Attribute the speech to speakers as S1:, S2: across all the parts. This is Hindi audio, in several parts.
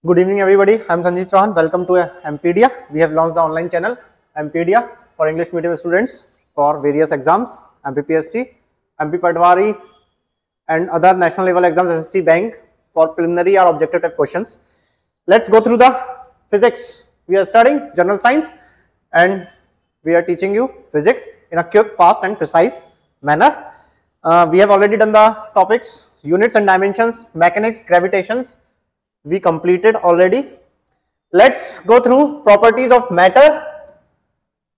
S1: Good evening, everybody. I'm Sanjeev Chauhan. Welcome to Mpedia. We have launched the online channel Mpedia for English medium students for various exams, MPPSC, MP Patwari, and other national level exams, SSC Bank for preliminary or objective type questions. Let's go through the physics. We are studying general science, and we are teaching you physics in a quick, fast, and precise manner. We have already done the topics: units and dimensions, mechanics, gravitations. We completed already. Let's go through properties of matter.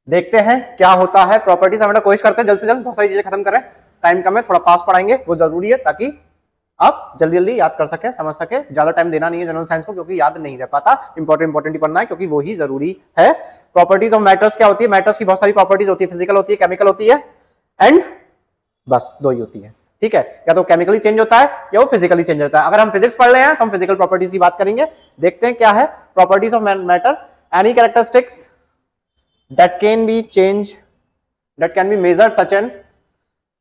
S1: देखते हैं क्या होता है प्रॉपर्टीज ऑफ मैटर। कोशिश करते हैं जल्द से जल्द बहुत सारी चीजें खत्म करें, टाइम कम है, थोड़ा फास्ट पढ़ाएंगे, वो जरूरी है ताकि आप जल्दी जल्दी याद कर सके, समझ सके। ज्यादा टाइम देना नहीं है जनरल साइंस को, क्योंकि याद नहीं रह पाता। इंपॉर्टेंट ही पढ़ना है, क्योंकि वो ही जरूरी है। प्रॉपर्टीज ऑफ मैटर्स क्या होती है? मैटर्स की बहुत सारी प्रॉपर्टीज होती है, फिजिकल होती है, केमिकल होती है, एंड बस दो ही होती है। ठीक है, या तो केमिकली चेंज होता है या वो फिजिकली चेंज होता है। अगर हम फिजिक्स पढ़ रहे हैं तो हम फिजिकल प्रॉपर्टीज की बात करेंगे। देखते हैं क्या है properties of matter. Any characteristics that can be change, that can be measured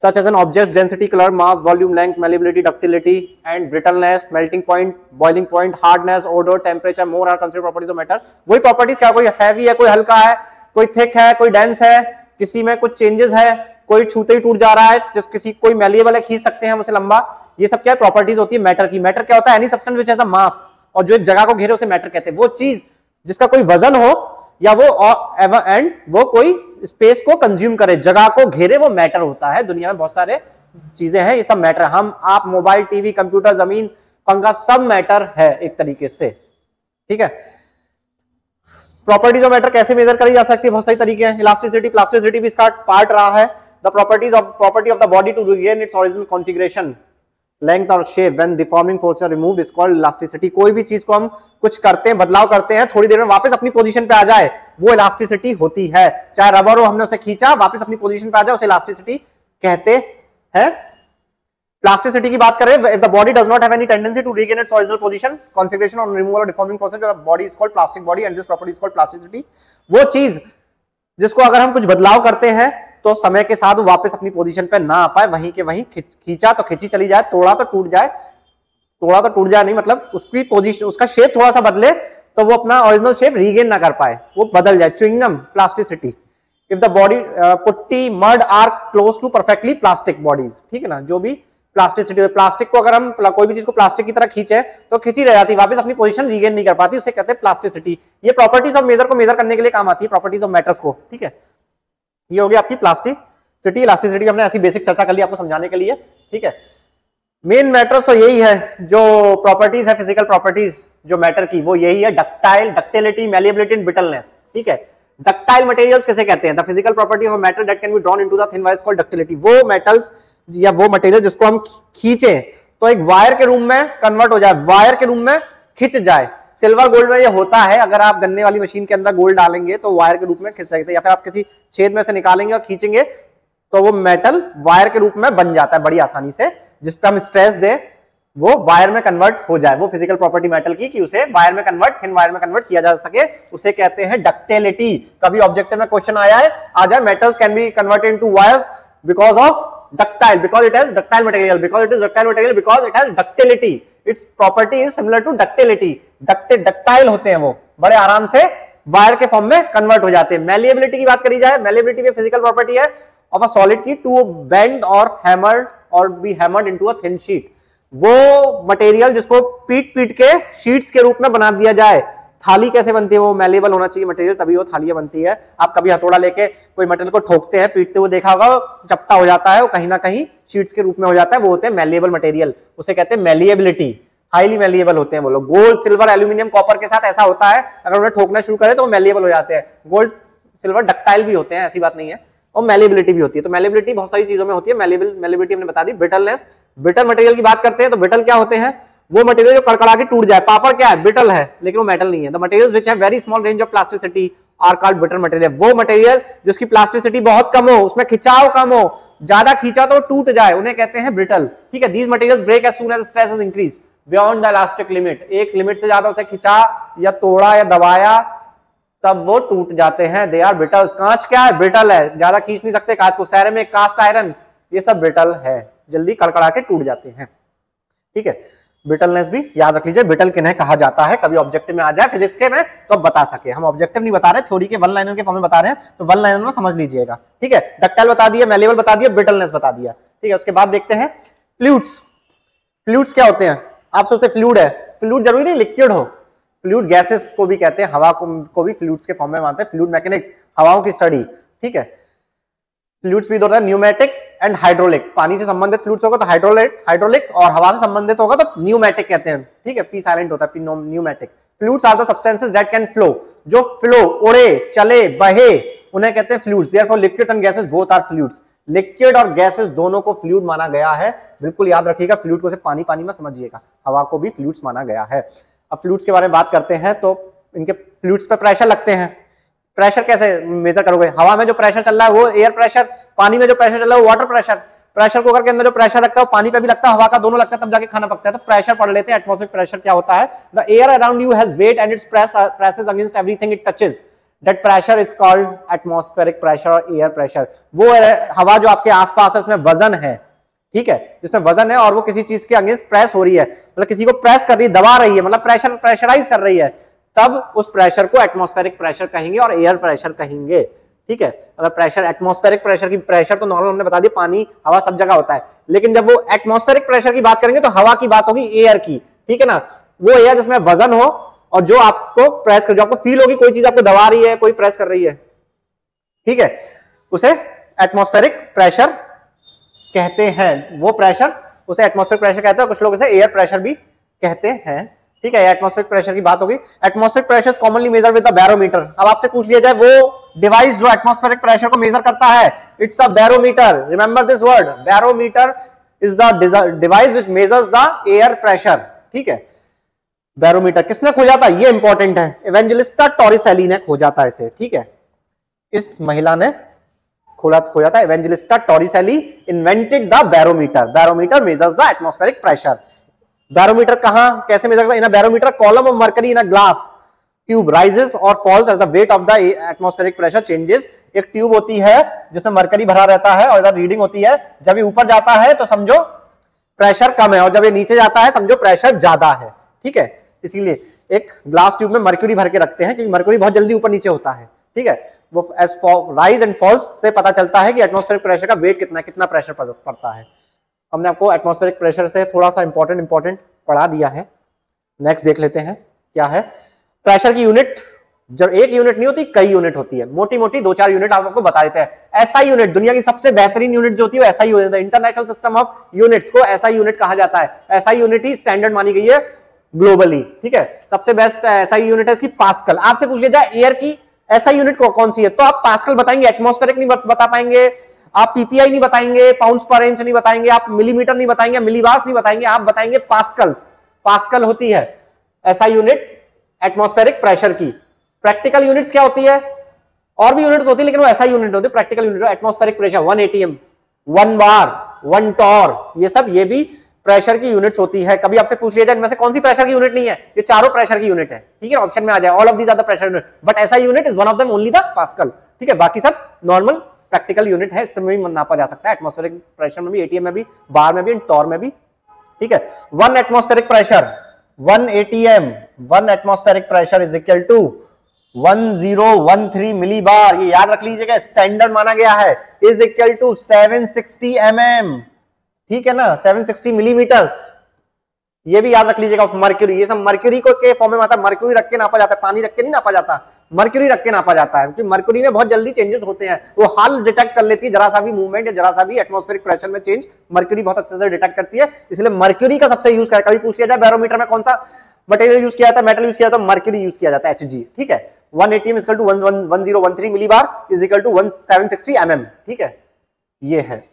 S1: such as an object's density, color, mass, volume, length, malleability, ductility and brittleness, melting point, boiling point, hardness, odor, temperature, more are considered properties of matter. वही प्रॉपर्टीज क्या, कोई हैवी है, कोई हल्का है, कोई थिक है, कोई डेंस है, किसी में कुछ चेंजेस है, कोई छूते ही टूट जा रहा है, किसी कोई मैलिएबल है, खींच सकते हैं हम उसे लंबा। ये सब क्या है? प्रॉपर्टीज होती है मैटर की। मैटर क्या होता है? Any substance which has a mass, और जो एक जगह को घेरे उसे मैटर कहते हैं। वो चीज जिसका कोई वजन हो या वो एंड वो कोई स्पेस को कंज्यूम करे, जगह को घेरे, वो मैटर होता है। दुनिया में बहुत सारे चीजें हैं, ये सब मैटर। हम, आप, मोबाइल, टीवी, कंप्यूटर, जमीन, पंखा, सब मैटर है एक तरीके से। ठीक है, प्रॉपर्टीज ऑफ मैटर कैसे मेजर करी जा सकती है? बहुत सारी तरीके हैं। इलास्टिसिटी, प्लास्टिसिटी भी इसका पार्ट रहा है। The property of the body to regain its original configuration, length और shape when deforming force are removed is called elasticity. कोई भी चीज को हम कुछ करते हैं, बदलाव करते हैं, थोड़ी देर में वापस अपनी पोजीशन पे आ जाए, वो इलास्टिसिटी होती है। चाहे रबर हो, हमने उसे खींचा, वापस अपनी पोजीशन पे आ जाए, उसे इलास्टिसिटी कहते हैं। प्लास्टिसिटी की बात करें, if the body does not have any tendency to regain its original position, configuration or removal or deforming process, the body is called plastic body and this property is called plasticity. वो चीज जिसको अगर हम कुछ बदलाव करते हैं तो समय के साथ वो वापस अपनी पोजीशन पे ना आ पाए, वहीं के वहीं खींचा तो खींची चली जाए, तोड़ा तो टूट जाए, नहीं, मतलब उसकी पोजीशन, उसका शेप थोड़ा सा बदले तो वो अपना ओरिजिनल शेप रीगेन ना कर पाए, वो बदल जाए। Chewing gum, plasticity. If the body, putty, mud are close to perfectly plastic bodies. ठीक है ना, जो भी प्लास्टिसिटी, प्लास्टिक को अगर हम कोई भी चीज को प्लास्टिक की तरह खींचे तो खींची रह जाती, वापस अपनी पोजीशन रीगेन नहीं कर पाती, उसे कहते हैं प्लास्टिसिटी। ये प्रॉपर्टीज ऑफ मेजर को मेजर करने के लिए काम आती है, प्रॉपर्टीज ऑफ मैटर्स को। ठीक है, ये हो गया आपकी प्लास्टिसिटी। इलास्टिसिटी हमने ऐसी बेसिक चर्चा कर ली आपको समझाने के लिए। ठीक है, मेन मैटर्स तो यही है, जो प्रॉपर्टीज है फिजिकल प्रॉपर्टीज जो मैटर की, वो यही है: ductile, ductility, malleability and brittleness. ठीक है, डक्टाइल मटेरियल्स किसे कहते हैं? The physical property of matter that can be drawn into the thin wire is called ductility. वो मेटल्स या वो मटेरियल जिसको हम खींचे तो एक वायर के रूप में कन्वर्ट हो जाए, वायर के रूप में खिंच जाए। सिल्वर गोल्ड में ये होता है, अगर आप गन्ने वाली मशीन के अंदर गोल्ड डालेंगे तो वायर के रूप में खिंच सकते हैं, या फिर आप किसी छेद में से निकालेंगे और खींचेंगे तो वो मेटल वायर के रूप में बन जाता है बड़ी आसानी से। जिस पे हम स्ट्रेस दे वो वायर में कन्वर्ट हो जाए, वो फिजिकल प्रॉपर्टी मेटल की, कि उसे वायर में कन्वर्ट, थिन वायर में कन्वर्ट किया जा सके, उसे कहते हैं डक्टिलिटी। कभी ऑब्जेक्टिव में क्वेश्चन आ जाए metals can be converted into wires because of ductile, because it has ductile material, because it has ductility, its property is similar to ductility. Ductile होते हैं, वो बड़े आराम से वायर के फॉर्म में कन्वर्ट हो जाते हैं। मैलिएबिलिटी की बात करी जाए, मैलिएबिलिटी भी फिजिकल प्रॉपर्टी है ऑफ अ सॉलिड की टू बेंड और हैमर्ड और be hammered into a thin sheet. वो मटेरियल जिसको पीट के शीट्स के रूप में बना दिया जाए। थाली कैसे बनती है? वो मैलिएबल होना चाहिए मटेरियल, तभी वो थालियां बनती है। आप कभी हथौड़ा लेके कोई मटेरियल को ठोकते हैं, पीटते हुए देखा होगा, चपटा हो जाता है, वो कहीं ना कहीं शीट्स के रूप में हो जाता है, वो होते हैं मैलिएबल मटेरियल, उसे कहते हैं मैलिएबिलिटी। हाईली मैलिएबल होते हैं वो लोग। गोल्ड, सिल्वर, एल्यूमिनियम, कॉपर के साथ ऐसा होता है, अगर उन्हें ठोकना शुरू करें तो वो मैलिएबल हो जाते हैं। गोल्ड, सिल्वर डक्टाइल भी होते हैं, ऐसी बात नहीं है, और मैलिएबिलिटी भी होती है। तो मैलिएबिलिटी बहुत सारी चीजों में होती है। मैलिएबिलिटी हमने बता दी। ब्रिटलनेस, ब्रिटल मटेरियल की बात करते हैं तो ब्रिटल क्या होते हैं? वो मटेरियल जो कड़कड़ा के टूट जाए। पापड़ क्या है? ब्रिटल है, लेकिन वो मेटल नहीं है। The materials which have very small range of plasticity are called brittle material. वो मटेरियल जिसकी प्लास्टिसिटी बहुत कम हो, उसमें खिंचाव कम हो, ज्यादा खींचा तो टूट जाए, उन्हें कहते हैं ब्रिटल। ठीक है, these materials break as soon as stress is increase beyond the elastic limit. एक लिमिट से ज्यादा उसे खिंचा या तोड़ा या दबाया तब वो टूट जाते हैं। They are brittles. कांच क्या है? ब्रिटल है, ज्यादा खींच नहीं सकते कांच को। सेरेमिक, कास्ट आयरन, ये सब ब्रिटल है, जल्दी कड़कड़ा के टूट जाते हैं। ठीक है, ब्रिटलनेस भी याद रख लीजिए, ब्रिटल किन्हें कहा जाता है, कभी ऑब्जेक्टिव में आ जाए फिजिक्स के में तो अब बता सके। हम ऑब्जेक्टिव नहीं बता रहे, थ्योरी के वन लाइनर के फॉर्म में बता रहे हैं, तो वन लाइनर में समझ लीजिएगा, ठीक है। डक्टाइल बता दिया, मैलेबल बता दिया, ब्रिटलनेस बता दिया, ठीक है। उसके बाद देखते हैं फ्लूइड्स। फ्लूइड्स क्या होते हैं? आप सोचते फ्लूइड है, फ्लूइड जरूरी नहीं लिक्विड हो, फ्लूइड गैसेस को भी कहते हैं, हवा को भी फ्लूइड्स के फॉर्म में मानते हैं। फ्लूइड मैकेनिक्स, हवाओं की स्टडी, ठीक है। फ्लूइड्स भी होता है न्यूमेटिक एंड हाइड्रोलिक, पानी से संबंधित फ्लूइड्स होगा तो हाइड्रोलिक, और हवा से संबंधित होगा तो न्यूमेटिक कहते हैं, ठीक है। पी साइलेंट होता है, pneumatic. Fluids are the substances that can flow, जो फ्लो, उड़े, चले, बहे, उन्हें कहते हैं fluids. Therefore liquids and gases both are fluids. Liquid और गैसेस दोनों को फ्लूइड माना गया है, बिल्कुल याद रखिएगा। फ्लूइड को सिर्फ पानी पानी में समझिएगा, हवा को भी फ्लूइड्स माना गया है। अब फ्लूइड्स के बारे में बात करते हैं तो इनके फ्लूइड्स पे प्रेशर लगते हैं। प्रेशर कैसे मेजर करोगे? हवा में जो प्रेशर चल रहा है वो एयर प्रेशर, पानी में जो प्रेशर चल रहा है वो वाटर प्रेशर। प्रेशर कुकर के अंदर जो प्रेशर लगता है वो पानी पे भी लगता है, हवा का, दोनों लगता है, तब जाके खाना पकता है। तो प्रेशर पढ़ लेते हैं। एटमॉस्फेरिक प्रेशर क्या होता है? The air around you has weight and it's presses against everything it touches, that pressure is called atmospheric pressure और एयर प्रेशर। वो हवा जो आपके आसपास है उसमें वजन है, ठीक है, जिसमें वजन है और वो किसी चीज के अगेंस्ट प्रेस हो रही है, मतलब किसी को प्रेस कर रही है, दबा रही है, मतलब प्रेशराइज कर रही है, तब उस प्रेशर को एटमॉस्फेरिक प्रेशर कहेंगे और एयर प्रेशर कहेंगे, ठीक है। अगर प्रेशर, एटमॉस्फेरिक प्रेशर की, प्रेशर तो नॉर्मल हमने बता दिया, पानी हवा सब जगह होता है, लेकिन जब वो एटमॉस्फेरिक प्रेशर की बात करेंगे तो हवा की बात होगी, एयर की, ठीक है ना। वो एयर जिसमें वजन हो और जो आपको प्रेस कर, जो आपको फील होगी कोई चीज आपको दबा रही है, कोई प्रेस कर रही है, ठीक है, उसे एटमॉस्फेरिक प्रेशर कहते हैं। वो प्रेशर, उसे एटमॉस्फेरिक प्रेशर कहते हैं, कुछ लोग इसे एयर प्रेशर भी कहते हैं, ठीक है। एटमॉस्फेरिक प्रेशर की बात होगी। Atmospheric pressure commonly measure with the barometer. अब आपसे पूछ लिया जाए वो डिवाइस जो एटमॉस्फेरिक प्रेशर को मेजर करता है, it's a barometer. Remember this word, barometer is the device which measures the air pressure, ठीक है। बैरोमीटर किसने खोजा था? ये इंपॉर्टेंट है, इवेंजेलिस्टा टॉरिसेली ने खोजा था इसे, ठीक है। इस महिला ने खोजा था, Evangelista Torricelli invented the barometer. Barometer measures the atmospheric pressure. Barometer कहां कैसे मेजर करता है? In a barometer column of mercury in a glass tube rises और falls as the weight of the atmospheric pressure changes. एक ट्यूब होती है जिसमें मर्करी भरा रहता है और इधर रीडिंग होती है। जब ये ऊपर जाता है तो समझो प्रेशर कम है, और जब ये नीचे जाता है समझो प्रेशर ज्यादा है, ठीक है। इसीलिए एक ग्लास ट्यूब में मर्क्यूरी भर के रखते हैं, क्योंकि मर्क्यूरी बहुत जल्दी ऊपर नीचे होता है, ठीक है। वो एज राइज एंड फॉल्स से पता चलता है कि एटमॉस्फेरिक प्रेशर का वेट कितना, कितना प्रेशर पड़ता है। हमने आपको एटमॉस्फेरिक प्रेशर से थोड़ा सा इंपॉर्टेंट पढ़ा दिया है। नेक्स्ट देख लेते हैं क्या है। प्रेशर की यूनिट, जब एक यूनिट नहीं होती, कई यूनिट होती है, मोटी मोटी 2-4 यूनिट आपको बता देते हैं। एसआई यूनिट, दुनिया की सबसे बेहतरीन यूनिट जो होती है वो एसआई यूनिट है। इंटरनेशनल सिस्टम ऑफ यूनिट्स को एसआई यूनिट कहा जाता है। एसआई यूनिट ही स्टैंडर्ड मानी गई है ग्लोबली, ठीक है। सबसे बेस्ट एसआई यूनिट है इसकी पास्कल। आपसे पूछ लिया जाए एयर की एसआई यूनिट कौन सी है, तो आप पास्कल बताएंगे, एटमॉस्फेरिक नहीं बता पाएंगे, आप पीपीआई नहीं बताएंगे, पाउंड्स पर इंच नहीं बताएंगे, आप मिलीमीटर नहीं बताएंगे, मिलीबार्स नहीं बताएंगे, आप बताएंगे पास्कल्स। पास्कल होती है एसआई यूनिट एटमॉस्फेरिक प्रेशर की। प्रैक्टिकल यूनिट्स क्या होती है? और भी यूनिट्स होती है, लेकिन वो एसआई यूनिट होती है। Practical unit atmospheric pressure 1 ATM, 1 बार, 1 टॉर, ये सब ये भी प्रेशर की यूनिट्स होती है। कभी आपसे पूछ लिया जाए इनमें से कौन सी प्रेशर की यूनिट नहीं है, ये चारों प्रेशर की यूनिट है, ठीक है। ऑप्शन में आ जाए all of these are the pressure unit, but SI unit is one of them, only the pascal, ठीक है। बाकी सब नॉर्मल प्रैक्टिकल यूनिट है, इसमें भी नापा जा सकता है। एटमॉस्फेरिक प्रेशर में भी, एटीएम में भी, बार में भी, टॉर में भी, ठीक है। 1 atmospheric pressure, 1 ATM, 1 atmospheric pressure is equal to 1013 millibar. ये याद रख लीजिएगा, स्टैंडर्ड माना गया है, इज इक्वल टू 760 mm, ठीक है ना, 760 मिलीमीटर्स। ये भी याद रख लीजिएगा। मर्क्यूरी, ये सब मर्क्यूरी को के फॉर्म में आता है। मर्क्यूरी रख के नापा जाता है, पानी रख के नहीं नापा जाता, मर्क्यूरी रख के नापा जाता है, क्योंकि मर्क्यूरी में बहुत जल्दी चेंजेस होते हैं। वो हाल डिटेक्ट कर लेती है, जरा सा भी मूवमेंट या जरा सा भी एटमॉस्फेरिक प्रेशर में चेंज मर्क्यूरी बहुत अच्छे से डिटेक्ट करती है, इसलिए मर्क्यूरी का सबसे यूज किया। कभी पूछ लिया जाए बैरोमीटर में कौन सा मटेरियल यूज किया जाता है, मेटल यूज किया जाता है, मर्क्यूरी यूज किया जाता है, Hg, ठीक है। 1 ATM equal to 1013 millibar is equal to 760 mm, ठीक है। ये है,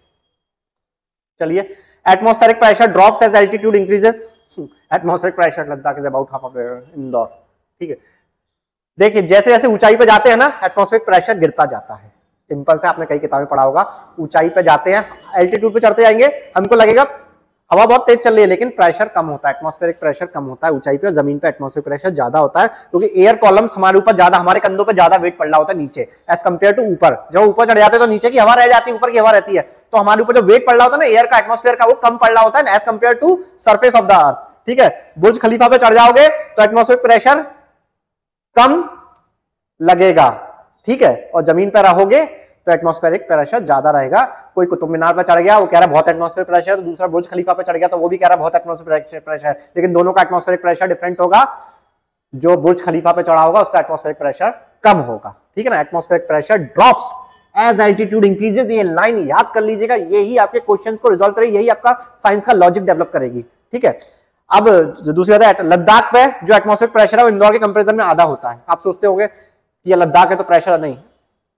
S1: चलिए। Atmospheric pressure drops as altitude increases. Atmospheric pressure Ladakh is about half of Indore, ठीक है। देखिए जैसे जैसे ऊंचाई पे जाते हैं ना, एटमॉस्फेरिक प्रेशर गिरता जाता है। सिंपल से आपने कई किताबें पढ़ा होगा, ऊंचाई पे जाते हैं, एल्टीट्यूड पे चढ़ते जाएंगे, हमको लगेगा हवा बहुत तेज चल रही है, लेकिन प्रेशर कम होता है, एटमॉस्फेरिक प्रेशर कम होता है ऊंचाई पे, और जमीन पे एटमॉस्फेरिक प्रेशर ज्यादा होता है, क्योंकि एयर कॉलम्स हमारे ऊपर ज्यादा, हमारे कंधों पे ज्यादा वेट पड़ रहा होता है नीचे एज कंपेयर टू ऊपर। जब ऊपर चढ़ जाते हैं तो नीचे की हवा रह जाती है, ऊपर की हवा रहती है, तो हमारे ऊपर जो वेट पड़ रहा होता है ना एयर का, एटमॉस्फेयर का, वो कम पड़ रहा होता है as compare to surface of the earth. ठीक है, बुर्ज खलीफा पे चढ़ जाओगे तो एटमॉस्फेरिक प्रेशर कम लगेगा, ठीक है, और जमीन पे रहोगे तो एटमॉस्फेरिक प्रेशर ज्यादा रहेगा। कोई कुतुब मीनार पर चढ़ गया, वो कह रहा है बहुत एटमॉस्फेरिक प्रेशर है, तो दूसरा बुर्ज खलीफा पे चढ़ गया तो वो भी कह रहा है बहुत एटमॉस्फेरिक प्रेशर है, लेकिन दोनों का एटमॉस्फेरिक प्रेशर डिफरेंट होगा। जो बुर्ज खलीफा पे चढ़ा होगा उसका एटमॉस्फेरिक प्रेशर कम होगा, ठीक है ना। Atmospheric pressure drops as altitude increases, ये लाइन याद कर लीजिएगा, यही आपके क्वेश्चंस को रिजॉल्व करेगी, यही आपका साइंस का लॉजिक डेवलप करेगी, ठीक है। अब दूसरी बात है, लद्दाख पे जो एटमॉस्फेरिक प्रेशर है वो इंदौर के कंपैरिजन में आधा होता है। आप सोचते होंगे कि ये लद्दाख है तो प्रेशर नहीं,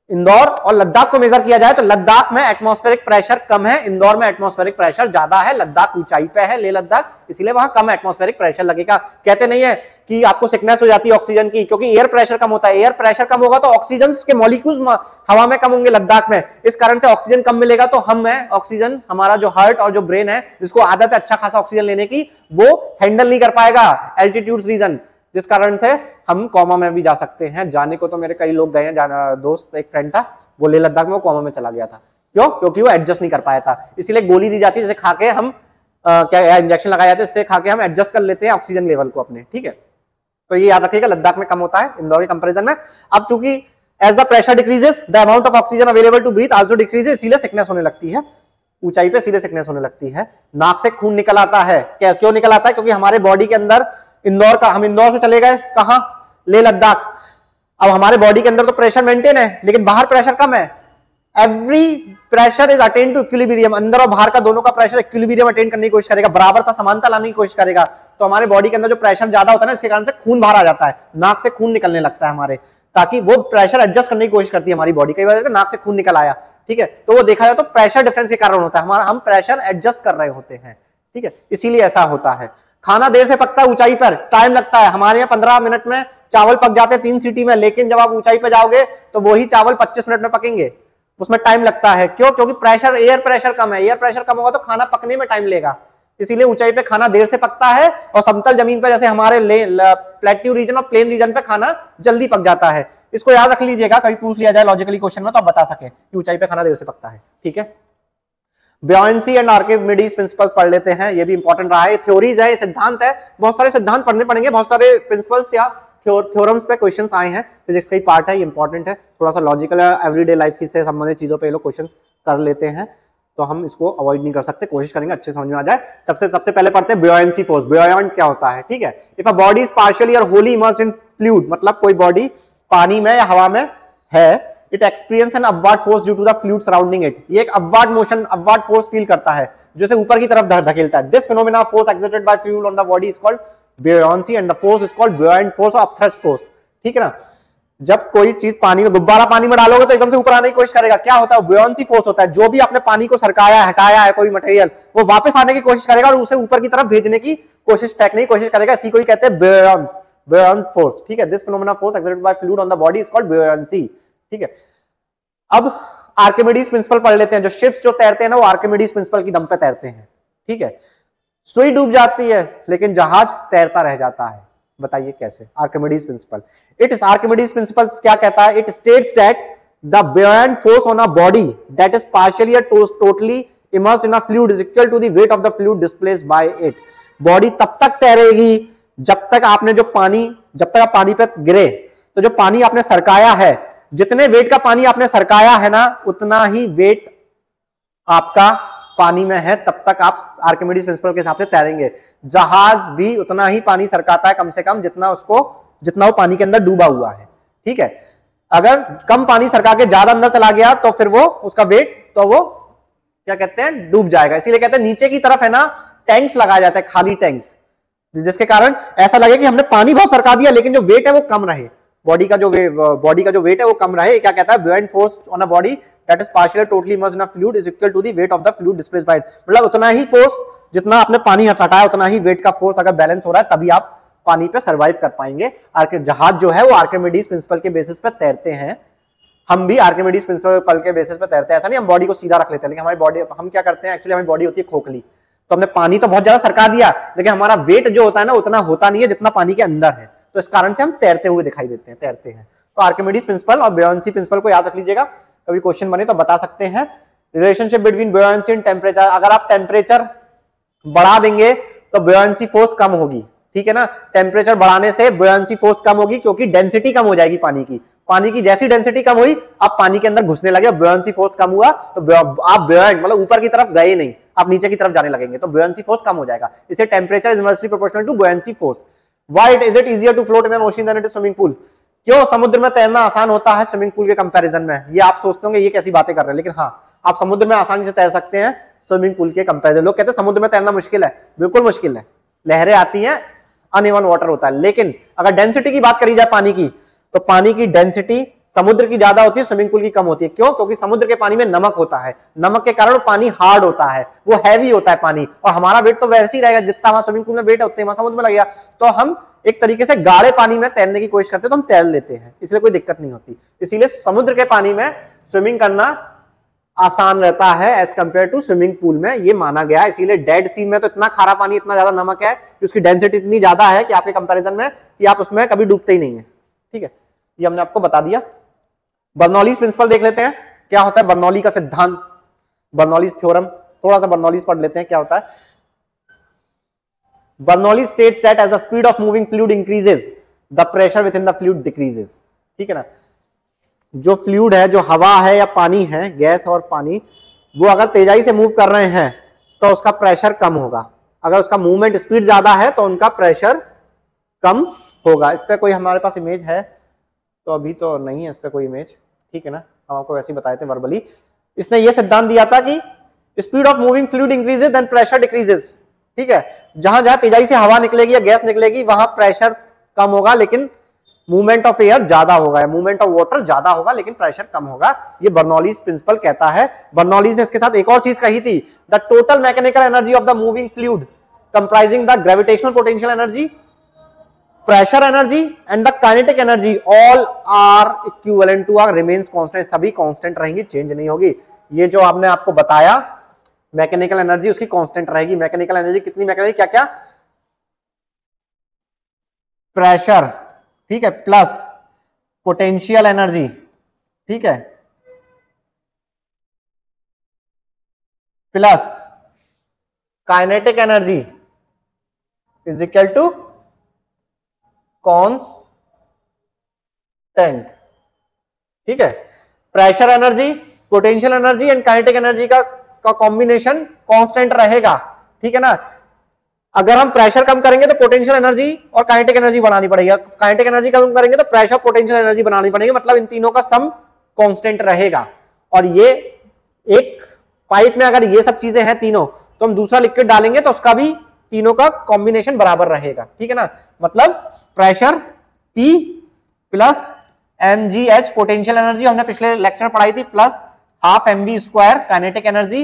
S1: इंदौर और लद्दाख को मेजर किया जाए तो लद्दाख में एटमॉस्फेरिक प्रेशर कम है, इंदौर में एटमॉस्फेरिक प्रेशर ज्यादा है। लद्दाख ऊंचाई पे है, लेह लद्दाख, इसलिए वहां कम एटमॉस्फेरिक प्रेशर लगेगा। कहते नहीं है कि आपको सिकनेस हो जाती है ऑक्सीजन की, क्योंकि एयर प्रेशर कम होता है। एयर प्रेशर कम होगा तो ऑक्सीजन के मॉलिक्यूल्स हवा में कम होंगे लद्दाख में, इस कारण से ऑक्सीजन कम मिलेगा। तो हम है ऑक्सीजन, हमारा जो हार्ट और जो ब्रेन है जिसको आदत है अच्छा खासा ऑक्सीजन लेने की, वो हैंडल नहीं कर पाएगा एल्टीट्यूड रीजन, जिस कारण से हम कोमा में भी जा सकते हैं। जाने को तो मेरे कई लोग गए हैं, दोस्त एक फ्रेंड था वो लेह लद्दाख में, वो कोमा में चला गया था। क्यों? क्योंकि वो एडजस्ट नहीं कर पाया था। इसीलिए गोली दी जाती है, जैसे खा के हम क्या इंजेक्शन लगाया जाता है, इससे खा के हम एडजस्ट कर लेते हैं ऑक्सीजन लेवल को अपने, ठीक है। तो ये याद रखिएगा, लद्दाख में कम होता है इंदौर के कंपैरिजन में। अब चूंकि as the pressure decreases the amount of oxygen available to breathe also decreases, इसीलिए सिकनेस होने लगती है, ऊंचाई पे इसीलिए सिकनेस होने लगती है। नाक से खून निकल आता है, क्यों निकल आता है? क्योंकि हमारे बॉडी के अंदर इंदौर का, हम इंदौर से चले गए कहां? लेह लद्दाख। अब हमारे बॉडी के अंदर तो प्रेशर मेंटेन है, लेकिन बाहर प्रेशर कम है। Every pressure is attain to equilibrium, अंदर और बाहर का दोनों का प्रेशर इक्विलिब्रियम अटेन करने की कोशिश करेगा, बराबरता समानता लाने की कोशिश करेगा। तो हमारे बॉडी के अंदर जो प्रेशर ज्यादा होता है ना, इसके कारण से खून बाहर आ जाता है, नाक से खून निकलने लगता है हमारे, ताकि वो प्रेशर एडजस्ट करने की कोशिश करती है हमारी बॉडी। कई बार नाक से खून निकल आया, ठीक है, तो वो देखा जाए तो प्रेशर डिफरेंस के कारण होता है, हमारा हम प्रेशर एडजस्ट कर रहे होते हैं, ठीक है, इसीलिए ऐसा होता है। खाना देर से पकता है, ऊंचाई पर टाइम लगता है। हमारे यहाँ 15 मिनट में चावल पक जाते हैं 3 सीटी में, लेकिन जब आप ऊंचाई पे जाओगे तो वही चावल 25 मिनट में पकेंगे, उसमें टाइम लगता है। क्यों? क्योंकि प्रेशर, एयर प्रेशर कम है। एयर प्रेशर कम होगा तो खाना पकने में टाइम लेगा, इसीलिए ऊंचाई पे खाना देर से पकता है, और समतल जमीन पे जैसे हमारे प्लेट्यू रीजन और प्लेन रीजन पे खाना जल्दी पक जाता है। इसको याद रख लीजिएगा, कभी पूछ लिया जाए लॉजिकली क्वेश्चन में तो आप बता सके कि ऊंचाई पे खाना देर से पकता है, ठीक है। ब्योयंसी एंड आर्किमिडीज प्रिंसिपल्स पढ़ लेते हैं, ये भी इंपॉर्टेंट रहा है। थ्योरीज है, सिद्धांत है, बहुत सारे सिद्धांत पढ़ने पड़ेंगे, बहुत सारे प्रिंसिपल्स या थ्योरम्स पे क्वेश्चंस आए हैं, फिजिक्स का ही पार्ट है, ये इंपॉर्टेंट है। थोड़ा सा लॉजिकल एवरीडे लाइफ से संबंधित चीजों पे ये लोग क्वेश्चंस कर लेते हैं, तो हम इसको अवॉइड नहीं कर सकते, कोशिश करेंगे अच्छे समझ में आ जाए। सबसे पहले पढ़ते हैं ब्योयंसी फोर्स। ब्योयंट क्या होता है, ठीक है। If a body is partially और होली इमर्स्ड इन फ्लूइड, मतलब कोई बॉडी पानी में या हवा में है, it experience an upward force due to the fluid surrounding it, ये एक upward motion, upward force feel करता है जो इसे ऊपर की तरफ धकेलता है। This phenomena of force exerted by fluid on the body is called buoyancy and the force is called buoyant force or upthrust force, ठीक है ना। जब कोई चीज पानी में, गुब्बारा पानी में डालोगे तो एकदम से ऊपर आने की कोशिश करेगा, क्या होता है? बुयांसी फोर्स होता है। जो भी आपने पानी को सरकाया, हटाया है कोई मटेरियल, वो वापस आने की कोशिश करेगा और उसे ऊपर की तरफ भेजने की कोशिश, फेंकने की कोशिश करेगा, इसी को ही कहते हैं buoyant force, ठीक है। This phenomena force exerted by fluid on the body is called buoyancy, ठीक है। अब आर्किमिडीज प्रिंसिपल पढ़ लेते हैं। जो शिप्स जो तैरते हैं ना, वो आर्किमिडीज प्रिंसिपल की दम पे तैरते हैं, ठीक है। सुई डूब जाती है लेकिन जहाज तैरता रह जाता है, बताइए कैसे? Archimedes principal. It is Archimedes principal क्या कहता है? It states that the buoyant force on a body that is partially or totally immersed in a fluid is equal to the weight of the fluid displaced by it. Body तब तक तैरेगी जब तक आप पानी पे गिरे, तो जो पानी आपने सरकाया है, जितने वेट का पानी आपने सरकाया है ना, उतना ही वेट आपका पानी में है, तब तक आप आर्किमिडीज प्रिंसिपल के हिसाब से तैरेंगे। जहाज भी उतना ही पानी सरकाता है कम से कम जितना वो पानी के अंदर डूबा हुआ है, ठीक है। अगर कम पानी सरका के ज्यादा अंदर चला गया तो फिर वो उसका वेट, तो वो क्या कहते हैं, डूब जाएगा। इसीलिए कहते हैं नीचे की तरफ है ना टैंक्स लगाया जाता है, खाली टैंक्स, जिसके कारण ऐसा लगे कि हमने पानी बहुत सरका दिया लेकिन जो वेट है वो कम रहे, बॉडी का जो वेट है वो कम रहे। क्या कहता है? buoyant force on a body that is partially or totally immersed in a fluid is equal to the weight of the fluid displaced by it. मतलब उतना ही फोर्स जितना आपने पानी हटाया, उतना ही वेट का फोर्स अगर बैलेंस हो रहा है तभी आप पानी पे सरवाइव कर पाएंगे। जहाज जो है वो आर्किमिडीज प्रिंसिपल के बेसिस पे तैरते हैं। हम भी आर्किमिडीज प्रिंसिपल के बेसिस पे तैरते हैं। ऐसा नहीं हम बॉडी को सीधा रख लेते हैं, लेकिन हमारी बॉडी, हम क्या करते हैं, एक्चुअली हमारी बॉडी होती है खोखली, तो हमने पानी तो बहुत ज्यादा सरका दिया लेकिन हमारा वेट जो होता है ना उतना होता नहीं है जितना पानी के अंदर है, तो इस कारण से हम तैरते हुए दिखाई देते हैं, तैरते हैं। तो आर्किमिडीज प्रिंसिपल और बुयांसी प्रिंसिपल को याद रख लीजिएगा, कभी क्वेश्चन बने तो बता सकते हैं। Relationship between buoyancy and temperature, अगर आप टेम्परेचर बढ़ा देंगे तो बुयांसी फोर्स कम होगी, ठीक है ना। टेम्परेचर बढ़ाने से बुयांसी फोर्स कम होगी क्योंकि डेंसिटी कम हो जाएगी पानी की। पानी की जैसी डेंसिटी कम हुई, अब पानी के अंदर घुसने लगे, बुयांसी फोर्स कम हुआ तो आप बुयांट मतलब ऊपर की तरफ गए नहीं, आप नीचे की तरफ जाने लगेंगे, तो बुयांसी फोर्स कम हो जाएगा। इसे temperature is inversely proportional to buoyancy force. Why is it easier to float in an ocean than it is swimming pool? क्यों समुद्र में तैरना आसान होता है स्विमिंग पूल के कंपैरिजन में? ये आप सोचते होंगे ये कैसी बातें कर रहे हैं, लेकिन हाँ, आप समुद्र में आसानी से तैर सकते हैं स्विमिंग पूल के कंपैरिजन। लोग कहते हैं समुद्र में तैरना मुश्किल है, बिल्कुल मुश्किल है, लहरें आती हैं, अनइवन वाटर होता है। लेकिन अगर डेंसिटी की बात करी जाए पानी की, तो पानी की डेंसिटी समुद्र की ज्यादा होती है, स्विमिंग पूल की कम होती है। क्यों? क्योंकि समुद्र के पानी में नमक होता है, नमक के कारण पानी हार्ड होता है, वो हैवी होता है पानी, और हमारा वेट तो वैसे ही रहेगा, जितना हमारा स्विमिंग पूल में वेट है उतने वहां समुद्र में लगेगा। तो हम एक तरीके से गाढ़े पानी में तैरने की कोशिश करते हैं, तो हम तैर लेते हैं, इसलिए कोई दिक्कत नहीं होती। इसीलिए समुद्र के पानी में स्विमिंग करना आसान रहता है as compare to swimming pool में, ये माना गया है। इसीलिए डेड सी में तो इतना खारा पानी, इतना ज्यादा नमक है कि उसकी डेंसिटी इतनी ज्यादा है कि आपके कंपैरिजन में कि आप उसमें कभी डूबते ही नहीं है, ठीक है। ये हमने आपको बता दिया। बर्नौलीज प्रिंसिपल देख लेते हैं, क्या होता है बर्नौली का सिद्धांत, बर्नौलीज थ्योरम। थोड़ा सा बर्नौलीज पढ़ लेते हैं, क्या होता है। Bernoulli states that as the speed of moving fluid increases the pressure within the fluid decreases, ठीक है ना। जो फ्लूइड है, जो हवा है या पानी है, गैस और पानी, वो अगर तेजाई से मूव कर रहे हैं तो उसका प्रेशर कम होगा। अगर उसका मूवमेंट स्पीड ज्यादा है तो उनका प्रेशर कम होगा। इस पे कोई हमारे पास इमेज है तो अभी तो नहीं है इस पे कोई इमेज, ठीक है ना, हम आपको वैसे ही बताए थे वर्बली। इसने ये सिद्धांत दिया था कि speed of moving fluid increases then pressure decreases, ठीक है। जहां जहां तेजाई से हवा निकलेगी या गैस निकलेगी वहां प्रेशर कम होगा, लेकिन मूवमेंट ऑफ एयर ज्यादा होगा, मूवमेंट ऑफ वाटर ज्यादा होगा, लेकिन प्रेशर कम होगा। ये बर्नौलीज प्रिंसिपल कहता है। बर्नौलीज ने इसके साथ एक और चीज कही थी, the total mechanical energy of the moving fluid comprising the gravitational potential energy, pressure energy and the kinetic energy all are equivalent to or remains constant. सभी कांस्टेंट रहेंगी, चेंज नहीं होगी। ये जो आपने आपको बताया मैकेनिकल एनर्जी, उसकी कांस्टेंट रहेगी। मैकेनिकल एनर्जी कितनी, मैकेनिकल क्या क्या, प्रेशर, ठीक है, प्लस पोटेंशियल एनर्जी, ठीक है, plus kinetic energy is equal to constant, ठीक है। Pressure energy, potential energy and kinetic energy का कॉम्बिनेशन कांस्टेंट रहेगा, ठीक है ना। अगर हम प्रेशर कम करेंगे तो पोटेंशियल एनर्जी और काइनेटिक एनर्जी बढ़ानी पड़ेगी, काइनेटिक एनर्जी कम करेंगे तो प्रेशर पोटेंशियल एनर्जी बनानी पड़ेगी, मतलब इन तीनों का सम कांस्टेंट रहेगा। और ये एक पाइप में अगर ये सब चीजें हैं तीनों, तो हम दूसरा लिक्विड डालेंगे तो उसका भी तीनों का कॉम्बिनेशन बराबर रहेगा, ठीक है ना। मतलब pressure P plus mgh potential energy हमने पिछले लेक्चर पढ़ाई थी, plus half mv square kinetic energy